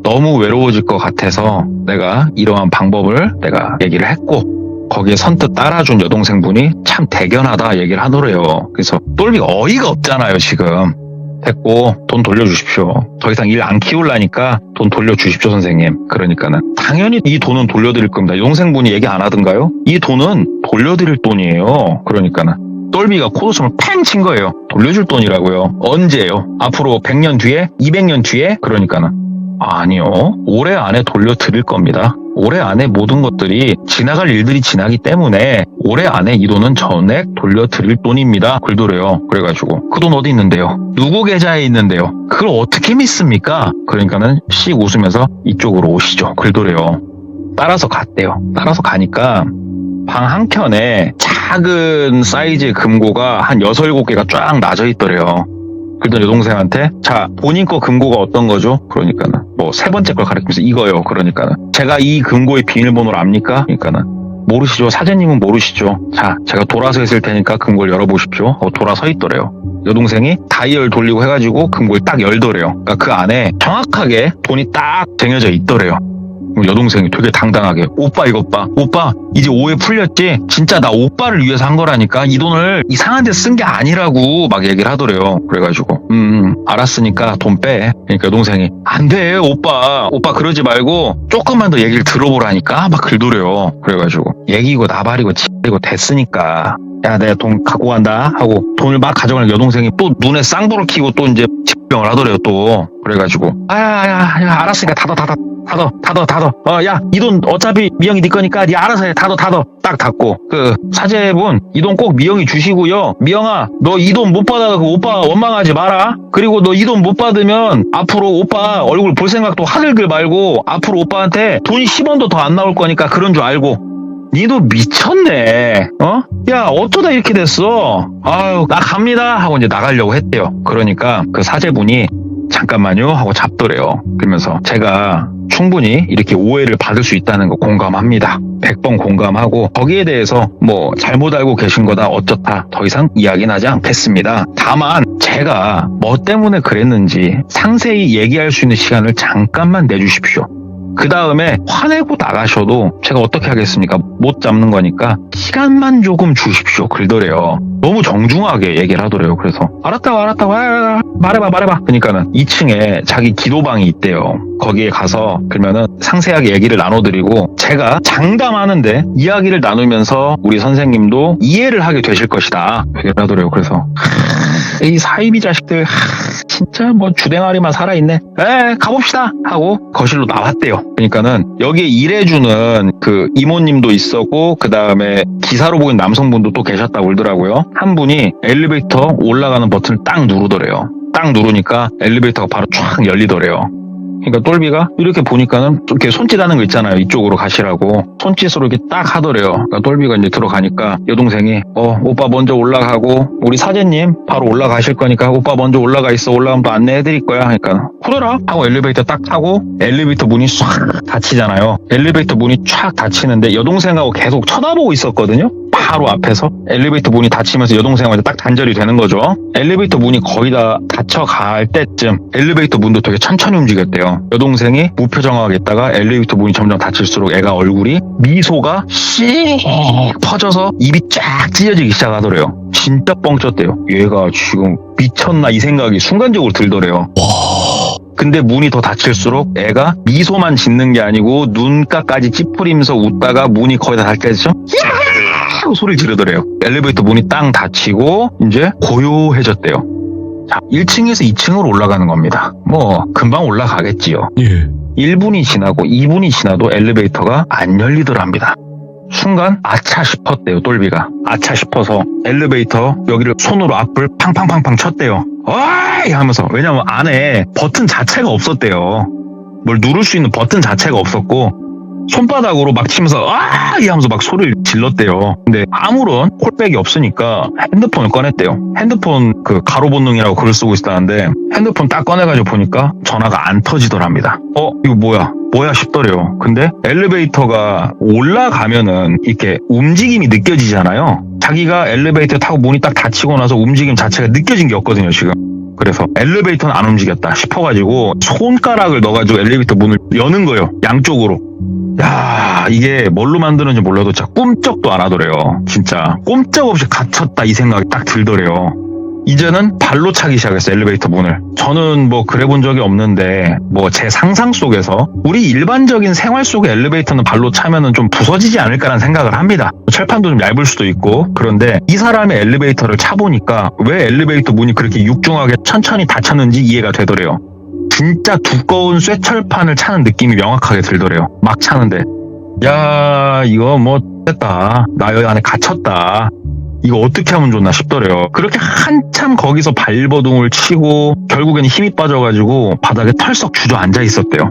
너무 외로워질 것 같아서 내가 이러한 방법을 내가 얘기를 했고, 거기에 선뜻 따라준 여동생분이 참 대견하다 얘기를 하더래요. 그래서 똘비가 어이가 없잖아요, 지금. 됐고 돈 돌려주십시오. 더 이상 일 안 키우려니까 돈 돌려주십시오, 선생님. 그러니까는 당연히 이 돈은 돌려드릴 겁니다. 여동생분이 얘기 안 하던가요? 이 돈은 돌려드릴 돈이에요. 그러니까는 똘비가 코웃음을 팽 친 거예요. 돌려줄 돈이라고요. 언제요? 앞으로 100년 뒤에? 200년 뒤에? 그러니까는 아니요. 올해 안에 돌려드릴 겁니다. 올해 안에 모든 것들이 지나갈 일들이 지나기 때문에 올해 안에 이 돈은 전액 돌려드릴 돈입니다. 굴도래요. 그래가지고 그 돈 어디 있는데요? 누구 계좌에 있는데요? 그걸 어떻게 믿습니까? 그러니까는 씩 웃으면서 이쪽으로 오시죠. 굴도래요. 따라서 갔대요. 따라서 가니까 방 한켠에 작은 사이즈의 금고가 한 6, 7개가 쫙 놔져 있더래요. 그러던 여동생한테 자, 본인 거 금고가 어떤 거죠? 그러니까는 뭐 세 번째 걸 가리키면서 이거요. 그러니까는 제가 이 금고의 비밀번호를 압니까? 그러니까는 모르시죠. 사장님은 모르시죠. 자, 제가 돌아서 있을 테니까 금고를 열어보십시오. 돌아서 있더래요. 여동생이 다이얼 돌리고 해가지고 금고를 딱 열더래요. 그러니까 그 안에 정확하게 돈이 딱 쟁여져 있더래요. 여동생이 되게 당당하게 오빠 이것 봐. 오빠 이제 오해 풀렸지? 진짜 나 오빠를 위해서 한 거라니까. 이 돈을 이상한 데 쓴 게 아니라고 막 얘기를 하더래요. 그래가지고 알았으니까 돈 빼. 그러니까 여동생이 안 돼 오빠 그러지 말고 조금만 더 얘기를 들어보라니까 막 글도래요. 그래가지고 얘기고 나발이고 치고 됐으니까 야 내가 돈 갖고 간다 하고 돈을 막 가져가는 여동생이 또 눈에 쌍불을 켜고 또 이제 집병을 하더래요. 또 그래가지고 야 알았으니까 닫어 야 이 돈 어차피 미영이 네 거니까 네 알아서 해. 닫어 딱 닫고 그 사제분 이 돈 꼭 미영이 주시고요. 미영아 너 이 돈 못 받아 그 오빠 원망하지 마라. 그리고 너 이 돈 못 받으면 앞으로 오빠 얼굴 볼 생각도 하늘길 말고 앞으로 오빠한테 돈이 10원도 더 안 나올 거니까 그런 줄 알고. 니도 미쳤네. 야 어쩌다 이렇게 됐어. 아유 나 갑니다 하고 이제 나가려고 했대요. 그러니까 그 사제분이 잠깐만요 하고 잡더래요. 그러면서 제가 충분히 이렇게 오해를 받을 수 있다는 거 공감합니다. 100번 공감하고 거기에 대해서 뭐 잘못 알고 계신 거다 어쩌다 더 이상 이야기는 하지 않겠습니다. 다만 제가 뭐 때문에 그랬는지 상세히 얘기할 수 있는 시간을 잠깐만 내주십시오. 그 다음에 화내고 나가셔도 제가 어떻게 하겠습니까? 못 잡는 거니까 시간만 조금 주십시오. 그러더래요. 너무 정중하게 얘기를 하더래요. 그래서 알았다고 말해봐. 그러니까는 2층에 자기 기도방이 있대요. 거기에 가서 그러면은 상세하게 얘기를 나눠드리고 제가 장담하는데 이야기를 나누면서 우리 선생님도 이해를 하게 되실 것이다. 얘기를 하더래요. 그래서 이 사이비 자식들 진짜 뭐 주댕아리만 살아있네. 가봅시다 하고 거실로 나왔대요. 그러니까는 여기에 일해주는 그 이모님도 있었고 그 다음에 기사로 보인 남성분도 또 계셨다고 그러더라고요. 한 분이 엘리베이터 올라가는 버튼을 딱 누르더래요. 딱 누르니까 엘리베이터가 바로 쫙 열리더래요. 그러니까 똘비가 이렇게 보니까는 이렇게 손짓하는 거 있잖아요. 이쪽으로 가시라고 손짓으로 이렇게 딱 하더래요. 그러니까 똘비가 이제 들어가니까 여동생이 오빠 먼저 올라가고 우리 사제님 바로 올라가실 거니까 오빠 먼저 올라가 있어. 올라가면 또 안내해드릴 거야. 그러니까 그래라 하고 엘리베이터 딱 타고 엘리베이터 문이 싹 닫히잖아요. 엘리베이터 문이 쫙 닫히는데 여동생하고 계속 쳐다보고 있었거든요. 바로 앞에서 엘리베이터 문이 닫히면서 여동생하고 딱 단절이 되는 거죠. 엘리베이터 문이 거의 다 닫혀갈 때쯤 엘리베이터 문도 되게 천천히 움직였대요. 여동생이 무표정하게 있다가 엘리베이터 문이 점점 닫힐수록 애가 얼굴이 미소가 씩 퍼져서 입이 쫙 찢어지기 시작하더래요. 진짜 뻥쳤대요. 얘가 지금 미쳤나 이 생각이 순간적으로 들더래요. 근데 문이 더 닫힐수록 애가 미소만 짓는 게 아니고 눈가까지 찌푸리면서 웃다가 문이 거의 다 닫혀서 하고 소리를 지르더래요. 엘리베이터 문이 땅 닫히고 이제 고요해졌대요. 자, 1층에서 2층으로 올라가는 겁니다. 뭐 금방 올라가겠지요. 예. 1분이 지나고 2분이 지나도 엘리베이터가 안 열리더랍니다. 순간 아차 싶었대요. 똘비가 아차 싶어서 엘리베이터 여기를 손으로 앞을 팡팡팡팡 쳤대요. 어이 하면서. 왜냐면 안에 버튼 자체가 없었대요. 뭘 누를 수 있는 버튼 자체가 없었고 손바닥으로 막 치면서 이 하면서 막 소리를 질렀대요. 근데 아무런 콜백이 없으니까 핸드폰을 꺼냈대요. 핸드폰 그 가로 본능이라고 글을 쓰고 있었다는데 핸드폰 딱 꺼내가지고 보니까 전화가 안 터지더랍니다. 이거 뭐야? 뭐야 싶더래요. 근데 엘리베이터가 올라가면은 이렇게 움직임이 느껴지잖아요. 자기가 엘리베이터 타고 문이 딱 닫히고 나서 움직임 자체가 느껴진 게 없거든요, 지금. 그래서 엘리베이터는 안 움직였다 싶어가지고 손가락을 넣어가지고 엘리베이터 문을 여는 거예요. 양쪽으로. 야, 이게 뭘로 만드는지 몰라도 진짜 꿈쩍도 안 하더래요. 진짜 꼼짝없이 갇혔다 이 생각이 딱 들더래요. 이제는 발로 차기 시작했어요, 엘리베이터 문을. 저는 뭐 그래 본 적이 없는데 뭐 제 상상 속에서 우리 일반적인 생활 속의 엘리베이터는 발로 차면은 좀 부서지지 않을까라는 생각을 합니다. 철판도 좀 얇을 수도 있고. 그런데 이 사람의 엘리베이터를 차보니까 왜 엘리베이터 문이 그렇게 육중하게 천천히 닫혔는지 이해가 되더래요. 진짜 두꺼운 쇠철판을 차는 느낌이 명확하게 들더래요. 막 차는데. 야, 이거 뭐 됐다. 나 여기 안에 갇혔다. 이거 어떻게 하면 좋나 싶더래요. 그렇게 한참 거기서 발버둥을 치고 결국에는 힘이 빠져가지고 바닥에 털썩 주저앉아 있었대요.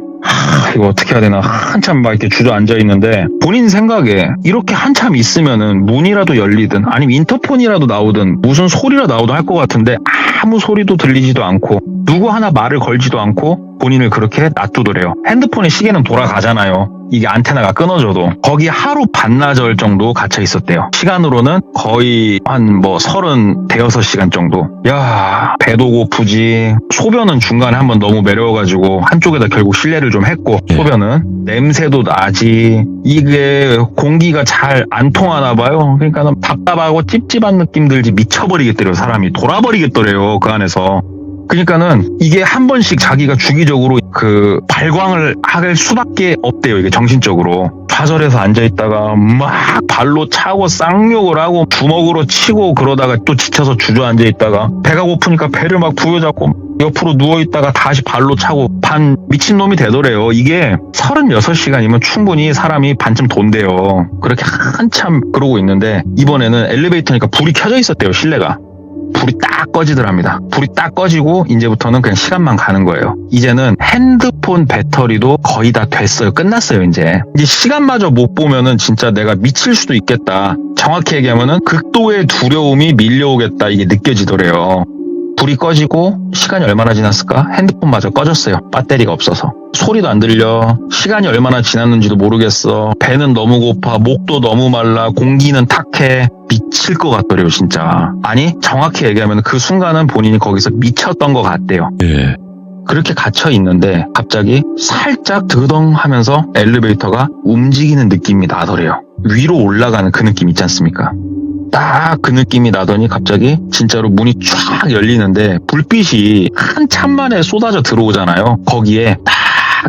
이거 어떻게 해야 되나 한참 막 이렇게 주저앉아 있는데 본인 생각에 이렇게 한참 있으면은 문이라도 열리든 아니면 인터폰이라도 나오든 무슨 소리라도 나오든 할 것 같은데 아무 소리도 들리지도 않고 누구 하나 말을 걸지도 않고 본인을 그렇게 놔두더래요. 핸드폰의 시계는 돌아가잖아요. 이게 안테나가 끊어져도 거기 하루 반나절 정도 갇혀 있었대요. 시간으로는 거의 한 36시간 정도. 야, 배도 고프지. 소변은 중간에 한번 너무 매려가지고 한쪽에다 결국 실례를 좀 했고 소변은 냄새도 나지. 이게 공기가 잘 안 통하나 봐요. 그러니까 답답하고 찝찝한 느낌 들지 미쳐버리겠더래요. 사람이 돌아버리겠더래요. 그 안에서. 그러니까는 이게 한 번씩 자기가 주기적으로 그 발광을 할 수밖에 없대요. 이게 정신적으로. 좌절해서 앉아있다가 막 발로 차고 쌍욕을 하고 주먹으로 치고 그러다가 또 지쳐서 주저앉아있다가 배가 고프니까 배를 막 부여잡고 옆으로 누워있다가 다시 발로 차고 반 미친놈이 되더래요. 이게 36시간이면 충분히 사람이 반쯤 돈대요. 그렇게 한참 그러고 있는데 이번에는 엘리베이터니까 불이 켜져 있었대요. 실내가. 불이 딱 꺼지더랍니다. 불이 딱 꺼지고 이제부터는 그냥 시간만 가는 거예요. 이제는 핸드폰 배터리도 거의 다 됐어요. 끝났어요. 이제 시간마저 못 보면은 진짜 내가 미칠 수도 있겠다. 정확히 얘기하면은 극도의 두려움이 밀려오겠다. 이게 느껴지더래요. 불이 꺼지고 시간이 얼마나 지났을까? 핸드폰마저 꺼졌어요. 배터리가 없어서. 소리도 안 들려. 시간이 얼마나 지났는지도 모르겠어. 배는 너무 고파. 목도 너무 말라. 공기는 탁해. 미칠 것 같더래요, 진짜. 아니, 정확히 얘기하면 그 순간은 본인이 거기서 미쳤던 것 같대요. 예. 그렇게 갇혀 있는데 갑자기 살짝 드덩 하면서 엘리베이터가 움직이는 느낌이 나더래요. 위로 올라가는 그 느낌 있지 않습니까? 딱 그 느낌이 나더니 갑자기 진짜로 문이 쫙 열리는데 불빛이 한참 만에 쏟아져 들어오잖아요. 거기에 딱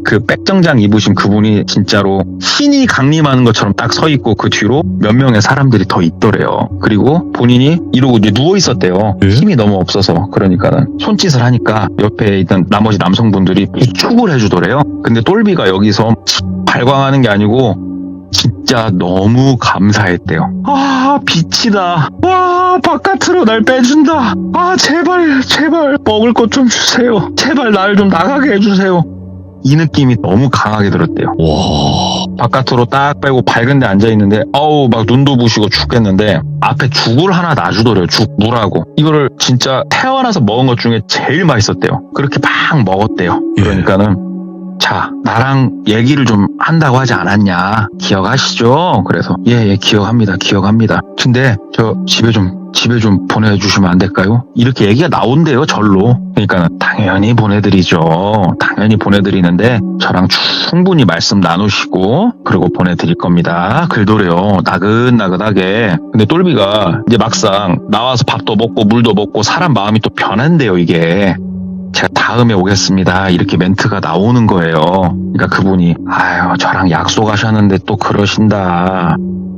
그 백정장 입으신 그분이 진짜로 신이 강림하는 것처럼 딱 서 있고 그 뒤로 몇 명의 사람들이 더 있더래요. 그리고 본인이 이러고 이제 누워 있었대요. 예? 힘이 너무 없어서. 그러니까는 손짓을 하니까 옆에 있던 나머지 남성분들이 비축을 해주더래요. 근데 똘비가 여기서 발광하는 게 아니고 진짜 너무 감사했대요. 아, 빛이다. 와, 바깥으로 날 빼준다. 아, 제발 먹을 것 좀 주세요. 제발 날 좀 나가게 해주세요. 이 느낌이 너무 강하게 들었대요. 와. 바깥으로 딱 빼고 밝은 데 앉아있는데 어우 막 눈도 부시고 죽겠는데 앞에 죽을 하나 놔주더래요. 죽 물하고. 이거를 진짜 태어나서 먹은 것 중에 제일 맛있었대요. 그렇게 막 먹었대요. 그러니까는 자, 나랑 얘기를 좀 한다고 하지 않았냐. 기억하시죠? 그래서 예, 기억합니다. 근데 저 집에 좀 보내주시면 안 될까요? 이렇게 얘기가 나온대요. 절로. 그러니까 당연히 보내드리죠. 당연히 보내드리는데 저랑 충분히 말씀 나누시고 그리고 보내드릴 겁니다. 글도래요. 나긋나긋하게. 근데 똘비가 이제 막상 나와서 밥도 먹고 물도 먹고 사람 마음이 또 변한대요. 이게. 제가 다음에 오겠습니다. 이렇게 멘트가 나오는 거예요. 그러니까 그분이 아유 저랑 약속하셨는데 또 그러신다.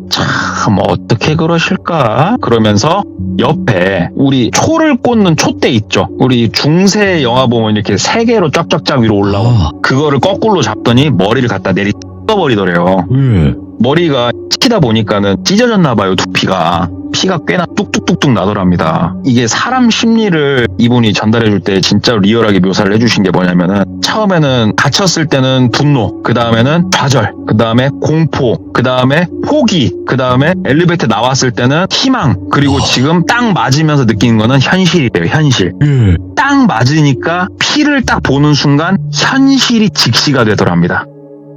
참 어떻게 그러실까? 그러면서 옆에 우리 초를 꽂는 촛대 있죠. 우리 중세 영화 보면 이렇게 세 개로 쫙쫙쫙 위로 올라와. 그거를 거꾸로 잡더니 머리를 갖다 내리버리더래요. 예. 머리가 치다 보니까는 찢어졌나 봐요. 두피가. 피가 꽤나 뚝뚝뚝뚝 나더랍니다. 이게 사람 심리를 이분이 전달해줄 때 진짜 리얼하게 묘사를 해주신 게 뭐냐면은 처음에는 갇혔을 때는 분노, 그 다음에는 좌절, 그 다음에 공포, 그 다음에 포기, 그 다음에 엘리베이터 나왔을 때는 희망, 그리고 지금 딱 맞으면서 느끼는 거는 현실이에요. 현실. 딱 맞으니까 피를 딱 보는 순간 현실이 직시가 되더랍니다.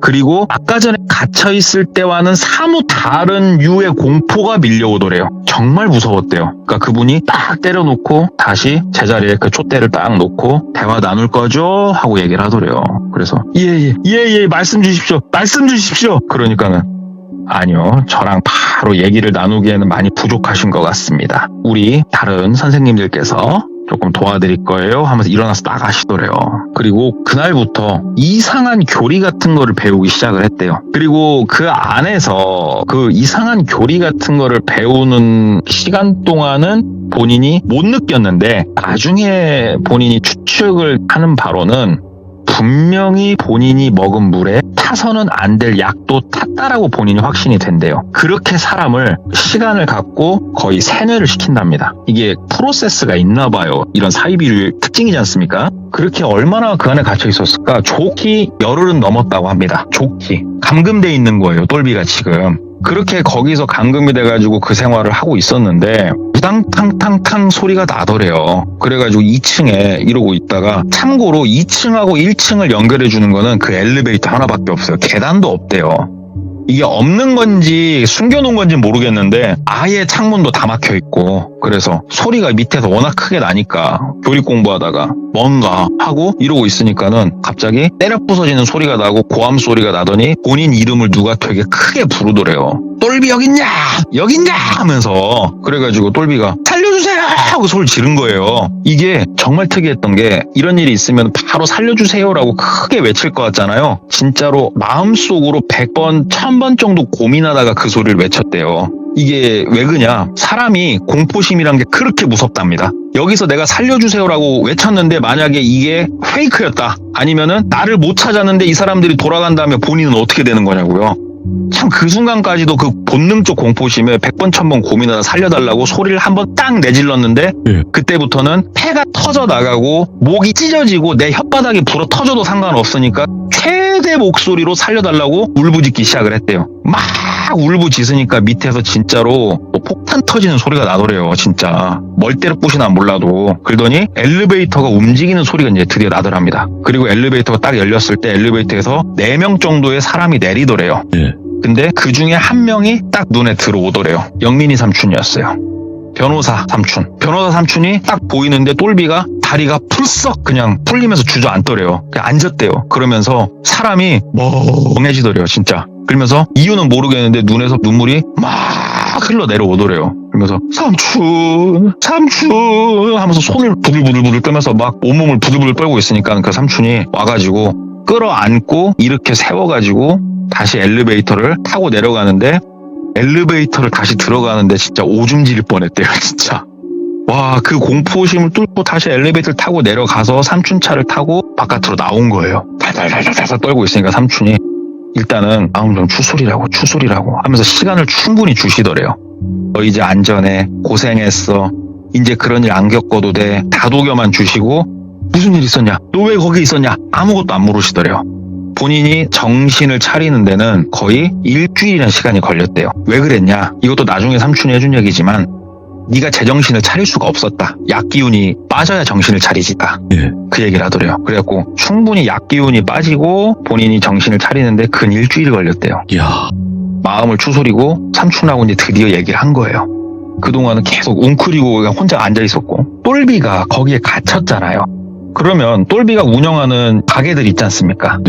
그리고 아까 전에 갇혀있을 때와는 사뭇 다른 유의 공포가 밀려오더래요. 정말 무서웠대요. 그러니까 그분이 딱 때려놓고 다시 제자리에 그 촛대를 딱 놓고 대화 나눌 거죠? 하고 얘기를 하더래요. 그래서 예, 말씀 주십시오. 그러니까는 아니요, 저랑 바로 얘기를 나누기에는 많이 부족하신 것 같습니다. 우리 다른 선생님들께서 조금 도와드릴 거예요 하면서 일어나서 나가시더래요. 그리고 그날부터 이상한 교리 같은 거를 배우기 시작을 했대요. 그리고 그 안에서 그 이상한 교리 같은 거를 배우는 시간 동안은 본인이 못 느꼈는데 나중에 본인이 추측을 하는 바로는 분명히 본인이 먹은 물에 타서는 안 될 약도 탔다라고 본인이 확신이 된대요. 그렇게 사람을 시간을 갖고 거의 세뇌를 시킨답니다. 이게 프로세스가 있나 봐요. 이런 사이비류의 특징이지 않습니까? 그렇게 얼마나 그 안에 갇혀 있었을까? 좋기 열흘은 넘었다고 합니다. 좋기. 감금돼 있는 거예요. 똘비가 지금. 그렇게 거기서 감금이 돼가지고 그 생활을 하고 있었는데 우당탕탕탕 소리가 나더래요. 그래가지고 2층에 이러고 있다가 참고로 2층하고 1층을 연결해 주는 거는 그 엘리베이터 하나밖에 없어요. 계단도 없대요. 이게 없는 건지 숨겨놓은 건지 모르겠는데 아예 창문도 다 막혀 있고 그래서 소리가 밑에서 워낙 크게 나니까 교립 공부하다가 뭔가 하고 이러고 있으니까는 갑자기 때려 부서지는 소리가 나고 고함 소리가 나더니 본인 이름을 누가 되게 크게 부르더래요. 똘비 여깄냐 하면서 그래가지고 똘비가 살려주세요 하고 소리를 지른 거예요. 이게 정말 특이했던 게 이런 일이 있으면 바로 살려주세요라고 크게 외칠 것 같잖아요. 진짜로 마음속으로 100번 1000번 정도 고민하다가 그 소리를 외쳤대요. 이게 왜 그냐? 사람이 공포심이란 게 그렇게 무섭답니다. 여기서 내가 살려주세요라고 외쳤는데 만약에 이게 페이크였다 아니면은 나를 못 찾았는데 이 사람들이 돌아간다면 본인은 어떻게 되는 거냐고요. 참 그 순간까지도 그 본능적 공포심에 100번 1000번 고민하다 살려달라고 소리를 한번 딱 내질렀는데 그때부터는 폐가 터져 나가고 목이 찢어지고 내 혓바닥이 불어 터져도 상관없으니까 최대 목소리로 살려달라고 울부짖기 시작을 했대요. 막 울부짖으니까 밑에서 진짜로 폭탄 터지는 소리가 나더래요. 진짜 멀대로 뿌시나 몰라도. 그러더니 엘리베이터가 움직이는 소리가 이제 드디어 나더랍니다. 그리고 엘리베이터가 딱 열렸을 때 엘리베이터에서 4명 정도의 사람이 내리더래요. 근데 그 중에 한 명이 딱 눈에 들어오더래요. 영민이 삼촌이었어요. 변호사 삼촌이 딱 보이는데 똘비가 다리가 풀썩 그냥 풀리면서 주저앉더래요. 그냥 앉았대요. 그러면서 사람이 멍해지더래요. 진짜. 그러면서 이유는 모르겠는데 눈에서 눈물이 막 흘러 내려오더래요. 그러면서 삼촌 하면서 손을 부들부들 떨면서 막 온몸을 부들부들 떨고 있으니까 그 삼촌이 와가지고 끌어안고 이렇게 세워가지고 다시 엘리베이터를 타고 내려가는데 엘리베이터를 다시 들어가는데 진짜 오줌 지릴 뻔했대요. 진짜. 와, 그 공포심을 뚫고 다시 엘리베이터를 타고 내려가서 삼촌 차를 타고 바깥으로 나온 거예요. 달달달달 떨고 있으니까 삼촌이 일단은 마음 좀 추스리라고 하면서 시간을 충분히 주시더래요. 너 이제 안전해. 고생했어. 이제 그런 일 안 겪어도 돼. 다독여만 주시고 무슨 일 있었냐? 너 왜 거기 있었냐? 아무것도 안 물으시더래요. 본인이 정신을 차리는 데는 거의 일주일이라는 시간이 걸렸대요. 왜 그랬냐? 이것도 나중에 삼촌이 해준 얘기지만 네가 제정신을 차릴 수가 없었다. 약기운이 빠져야 정신을 차리지다. 그 얘기를 하더래요. 그래갖고 충분히 약기운이 빠지고 본인이 정신을 차리는데 근 일주일 걸렸대요. 이야. 마음을 추스리고 삼촌하고 이제 드디어 얘기를 한 거예요. 그동안은 계속 웅크리고 그냥 혼자 앉아있었고 똘비가 거기에 갇혔잖아요. 그러면 똘비가 운영하는 가게들 있지 않습니까?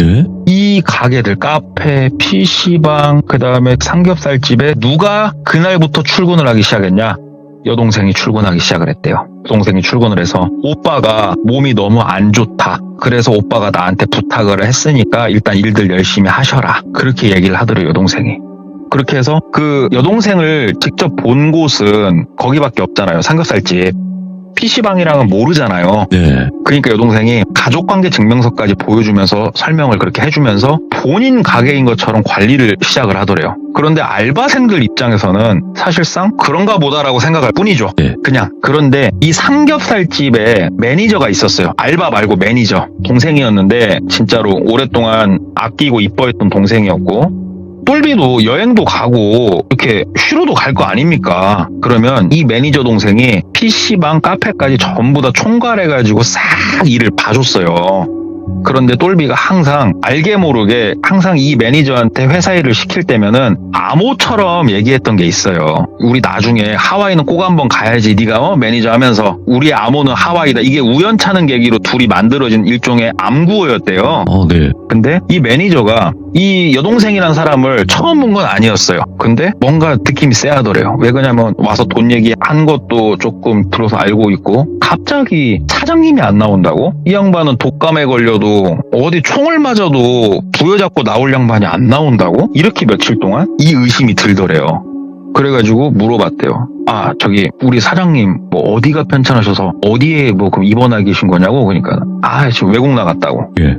이 가게들, 카페, PC방, 그 다음에 삼겹살집에 누가 그날부터 출근을 하기 시작했냐? 여동생이 출근하기 시작을 했대요. 여동생이 출근을 해서 오빠가 몸이 너무 안 좋다. 그래서 오빠가 나한테 부탁을 했으니까 일단 일들 열심히 하셔라. 그렇게 얘기를 하더래요, 여동생이. 그렇게 해서 그 여동생을 직접 본 곳은 거기밖에 없잖아요. 삼겹살집. PC방이랑은 모르잖아요. 그러니까 여동생이 가족관계 증명서까지 보여주면서 설명을 그렇게 해주면서 본인 가게인 것처럼 관리를 시작을 하더래요. 그런데 알바생들 입장에서는 사실상 그런가 보다라고 생각할 뿐이죠. 그냥. 그런데 이 삼겹살집에 매니저가 있었어요. 알바 말고 매니저. 동생이었는데 진짜로 오랫동안 아끼고 이뻐했던 동생이었고 똘비도 여행도 가고 이렇게 쉬러도 갈 거 아닙니까? 그러면 이 매니저 동생이 PC방, 카페까지 전부 다 총괄해가지고 싹 일을 봐줬어요. 그런데 똘비가 항상 알게 모르게 항상 이 매니저한테 회사 일을 시킬 때면은 암호처럼 얘기했던 게 있어요. 우리 나중에 하와이는 꼭 한번 가야지. 네가 매니저 하면서 우리의 암호는 하와이다. 이게 우연찮은 계기로 둘이 만들어진 일종의 암구어였대요. 네. 근데 이 매니저가 이 여동생이란 사람을 처음 본 건 아니었어요. 근데 뭔가 느낌이 쎄하더래요. 왜 그러냐면 와서 돈 얘기한 것도 조금 들어서 알고 있고 갑자기 사장님이 안 나온다고? 이 양반은 독감에 걸려도 어디 총을 맞아도 부여잡고 나올 양반이 안 나온다고? 이렇게 며칠 동안 이 의심이 들더래요. 그래가지고 물어봤대요. 아, 저기 우리 사장님 뭐 어디가 편찮으셔서 어디에 뭐 그럼 입원하 계신 거냐고. 그러니까 지금 외국 나갔다고. 예.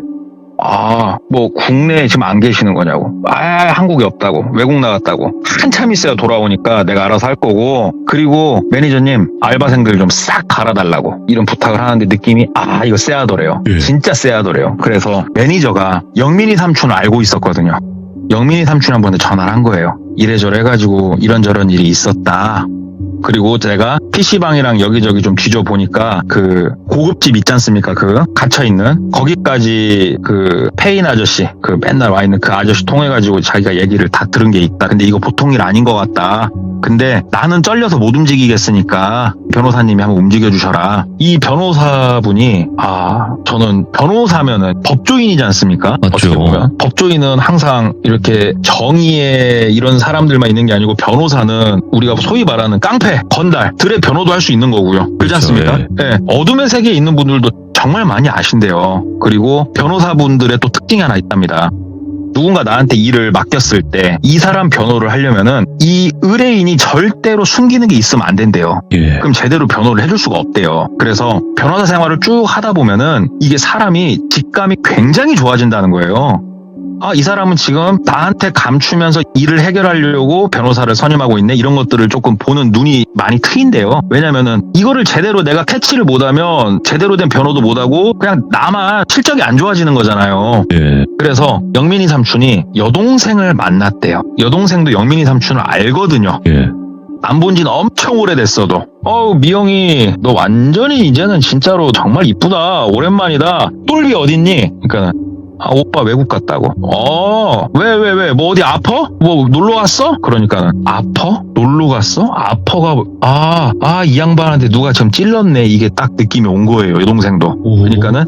뭐 국내에 지금 안 계시는 거냐고. 한국에 없다고. 외국 나갔다고. 한참 있어야 돌아오니까 내가 알아서 할 거고. 그리고 매니저님 알바생들 좀 싹 갈아달라고 이런 부탁을 하는데 느낌이 이거 쎄하더래요. 예. 진짜 쎄하더래요. 그래서 매니저가 영민이 삼촌을 알고 있었거든요. 영민이 삼촌한테 전화를 한 거예요. 이래저래 해가지고 이런저런 일이 있었다. 그리고 제가 PC방이랑 여기저기 좀 뒤져보니까 그 고급집 있지 않습니까? 그 갇혀있는 거기까지 그 페인 아저씨 그 맨날 와있는 그 아저씨 통해가지고 자기가 얘기를 다 들은 게 있다. 근데 이거 보통 일 아닌 것 같다. 근데 나는 떨려서 못 움직이겠으니까 변호사님이 한번 움직여주셔라. 이 변호사분이 저는 변호사면은 법조인이지 않습니까? 맞죠. 어떻게 보면 법조인은 항상 이렇게 정의에 이런 사람들만 있는 게 아니고 변호사는 우리가 소위 말하는 깡패, 건달들의 변호도 할 수 있는 거고요. 그렇지 않습니까? 예. 네. 어둠의 세계에 있는 분들도 정말 많이 아신대요. 그리고 변호사분들의 또 특징이 하나 있답니다. 누군가 나한테 일을 맡겼을 때 이 사람 변호를 하려면은 이 의뢰인이 절대로 숨기는 게 있으면 안 된대요. 예. 그럼 제대로 변호를 해줄 수가 없대요. 그래서 변호사 생활을 쭉 하다 보면은 이게 사람이 직감이 굉장히 좋아진다는 거예요. 이 사람은 지금 나한테 감추면서 일을 해결하려고 변호사를 선임하고 있네. 이런 것들을 조금 보는 눈이 많이 트인데요. 왜냐면은 이거를 제대로 내가 캐치를 못하면 제대로 된 변호도 못하고 그냥 나만 실적이 안 좋아지는 거잖아요. 예. 그래서 영민이 삼촌이 여동생을 만났대요. 여동생도 영민이 삼촌을 알거든요. 예. 안 본 지는 엄청 오래됐어도. 미영이 너 완전히 이제는 진짜로 정말 이쁘다. 오랜만이다. 똘비 어딨니? 그러니까 오빠 외국 갔다고. 왜? 뭐 어디 아파? 뭐 놀러 갔어? 그러니까 아파? 놀러 갔어? 아파가 이 양반한테 누가 좀 찔렀네. 이게 딱 느낌이 온 거예요. 여동생도. 그러니까는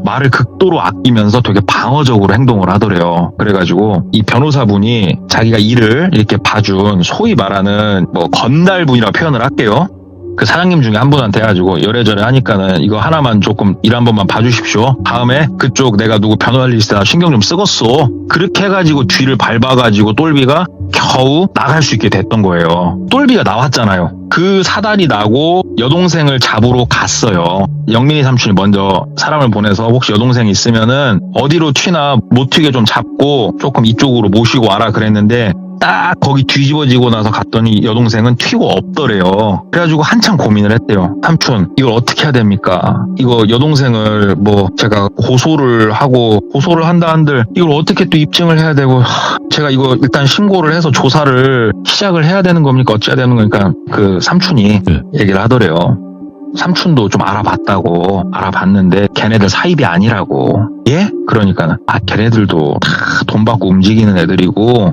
말을 극도로 아끼면서 되게 방어적으로 행동을 하더래요. 그래가지고 이 변호사분이 자기가 일을 이렇게 봐준 소위 말하는 뭐 건달분이라고 표현을 할게요. 그 사장님 중에 한 분한테 해가지고 요래저래 하니까는 이거 하나만 조금 일 한 번만 봐주십시오. 다음에 그쪽 내가 누구 변호할 일 있으나 신경 좀 쓰겄어. 그렇게 해가지고 뒤를 밟아가지고 똘비가 겨우 나갈 수 있게 됐던 거예요. 똘비가 나왔잖아요. 그 사달이 나고 여동생을 잡으러 갔어요. 영민이 삼촌이 먼저 사람을 보내서 혹시 여동생이 있으면은 어디로 튀나 못 튀게 좀 잡고 조금 이쪽으로 모시고 와라 그랬는데 딱 거기 뒤집어지고 나서 갔더니 여동생은 튀고 없더래요. 그래가지고 한참 고민을 했대요. 삼촌 이걸 어떻게 해야 됩니까? 이거 여동생을 뭐 제가 고소를 한다 한들 이걸 어떻게 또 입증을 해야 되고 제가 이거 일단 신고를 해서 조사를 시작을 해야 되는 겁니까? 어찌해야 되는 거니까 그 삼촌이 얘기를 하더래요. 삼촌도 좀 알아봤는데 걔네들 사입이 아니라고. 예? 그러니까 걔네들도 다 돈 받고 움직이는 애들이고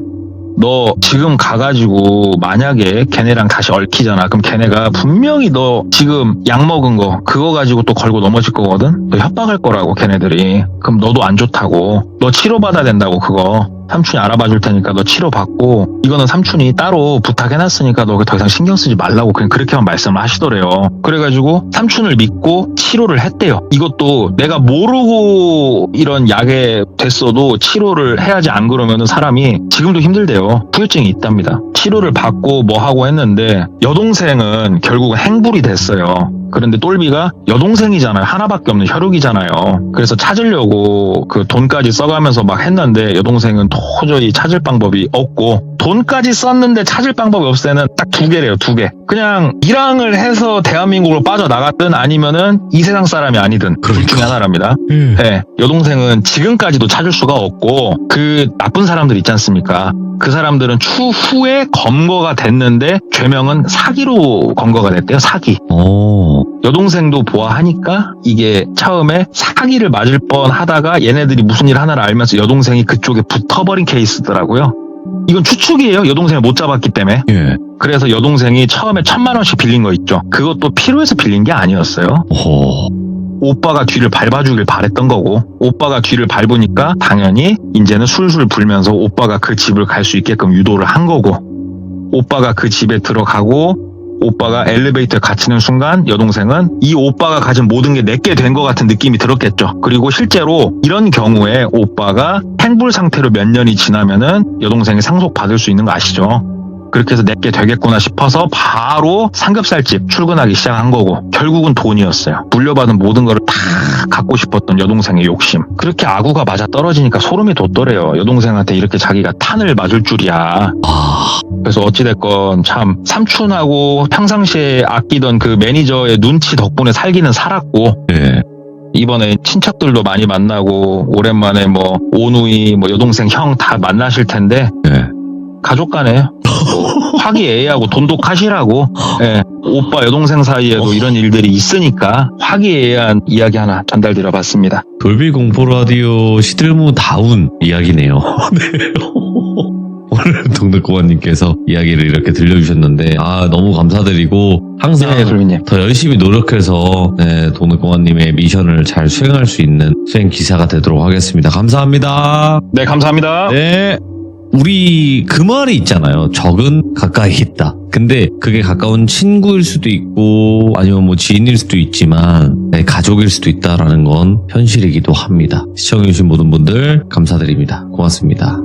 너 지금 가가지고 만약에 걔네랑 다시 얽히잖아. 그럼 걔네가 분명히 너 지금 약 먹은 거 그거 가지고 또 걸고 넘어질 거거든. 너 협박할 거라고 걔네들이. 그럼 너도 안 좋다고. 너 치료받아야 된다고 그거. 삼촌이 알아봐 줄 테니까 너 치료받고 이거는 삼촌이 따로 부탁해놨으니까 너 더 이상 신경 쓰지 말라고 그냥 그렇게만 말씀을 하시더래요. 그래가지고 삼촌을 믿고 치료를 했대요. 이것도 내가 모르고 이런 약에 됐어도 치료를 해야지 안 그러면은 사람이 지금도 힘들대요. 후유증이 있답니다. 치료를 받고 뭐 하고 했는데 여동생은 결국은 행불이 됐어요. 그런데 똘비가 여동생이잖아요. 하나밖에 없는 혈육이잖아요. 그래서 찾으려고 그 돈까지 써가면서 막 했는데 여동생은 도저히 찾을 방법이 없고 돈까지 썼는데 찾을 방법이 없을 때는 딱 두 개래요. 두 개. 그냥 일항을 해서 대한민국으로 빠져나갔든 아니면은 이 세상 사람이 아니든 둘 중에 하나랍니다. 네, 여동생은 지금까지도 찾을 수가 없고 그 나쁜 사람들 있지 않습니까? 그 사람들은 추후에 검거가 됐는데 죄명은 사기로 검거가 됐대요. 사기. 여동생도 보아하니까 이게 처음에 사기를 맞을 뻔하다가 얘네들이 무슨 일 하나를 알면서 여동생이 그쪽에 붙어버린 케이스더라고요. 이건 추측이에요. 여동생을 못 잡았기 때문에. 예. 그래서 여동생이 처음에 1,000만 원씩 빌린 거 있죠. 그것도 필요해서 빌린 게 아니었어요. 오빠가 뒤를 밟아주길 바랬던 거고, 오빠가 뒤를 밟으니까 당연히 이제는 술술 불면서 오빠가 그 집을 갈 수 있게끔 유도를 한 거고, 오빠가 그 집에 들어가고 오빠가 엘리베이터에 갇히는 순간 여동생은 이 오빠가 가진 모든 게 내게 된 것 같은 느낌이 들었겠죠. 그리고 실제로 이런 경우에 오빠가 행불 상태로 몇 년이 지나면은 여동생이 상속받을 수 있는 거 아시죠? 그렇게 해서 내게 되겠구나 싶어서 바로 삼겹살집 출근하기 시작한 거고, 결국은 돈이었어요. 물려받은 모든 거를 다 갖고 싶었던 여동생의 욕심. 그렇게 아구가 맞아 떨어지니까 소름이 돋더래요. 여동생한테 이렇게 자기가 탄을 맞을 줄이야. 그래서 어찌됐건 참 삼촌하고 평상시에 아끼던 그 매니저의 눈치 덕분에 살기는 살았고, 예. 이번에 친척들도 많이 만나고 오랜만에 뭐 오누이 뭐 여동생 형 다 만나실 텐데, 예. 가족 간에 화기애애하고 돈독하시라고. 예, 오빠 여동생 사이에도 이런 일들이 있으니까 화기애애한 이야기 하나 전달드려봤습니다. 돌비 공포 라디오 시들무다운 이야기네요. 네. 오늘 동득고관님께서 이야기를 이렇게 들려주셨는데, 너무 감사드리고 항상 네, 돌비님. 더 열심히 노력해서 동득고관님의 미션을 잘 수행할 수 있는 수행 기사가 되도록 하겠습니다. 감사합니다. 네, 감사합니다. 네. 우리 그 말이 있잖아요. 적은 가까이 있다. 근데 그게 가까운 친구일 수도 있고 아니면 뭐 지인일 수도 있지만 가족일 수도 있다라는 건 현실이기도 합니다. 시청해주신 모든 분들 감사드립니다. 고맙습니다.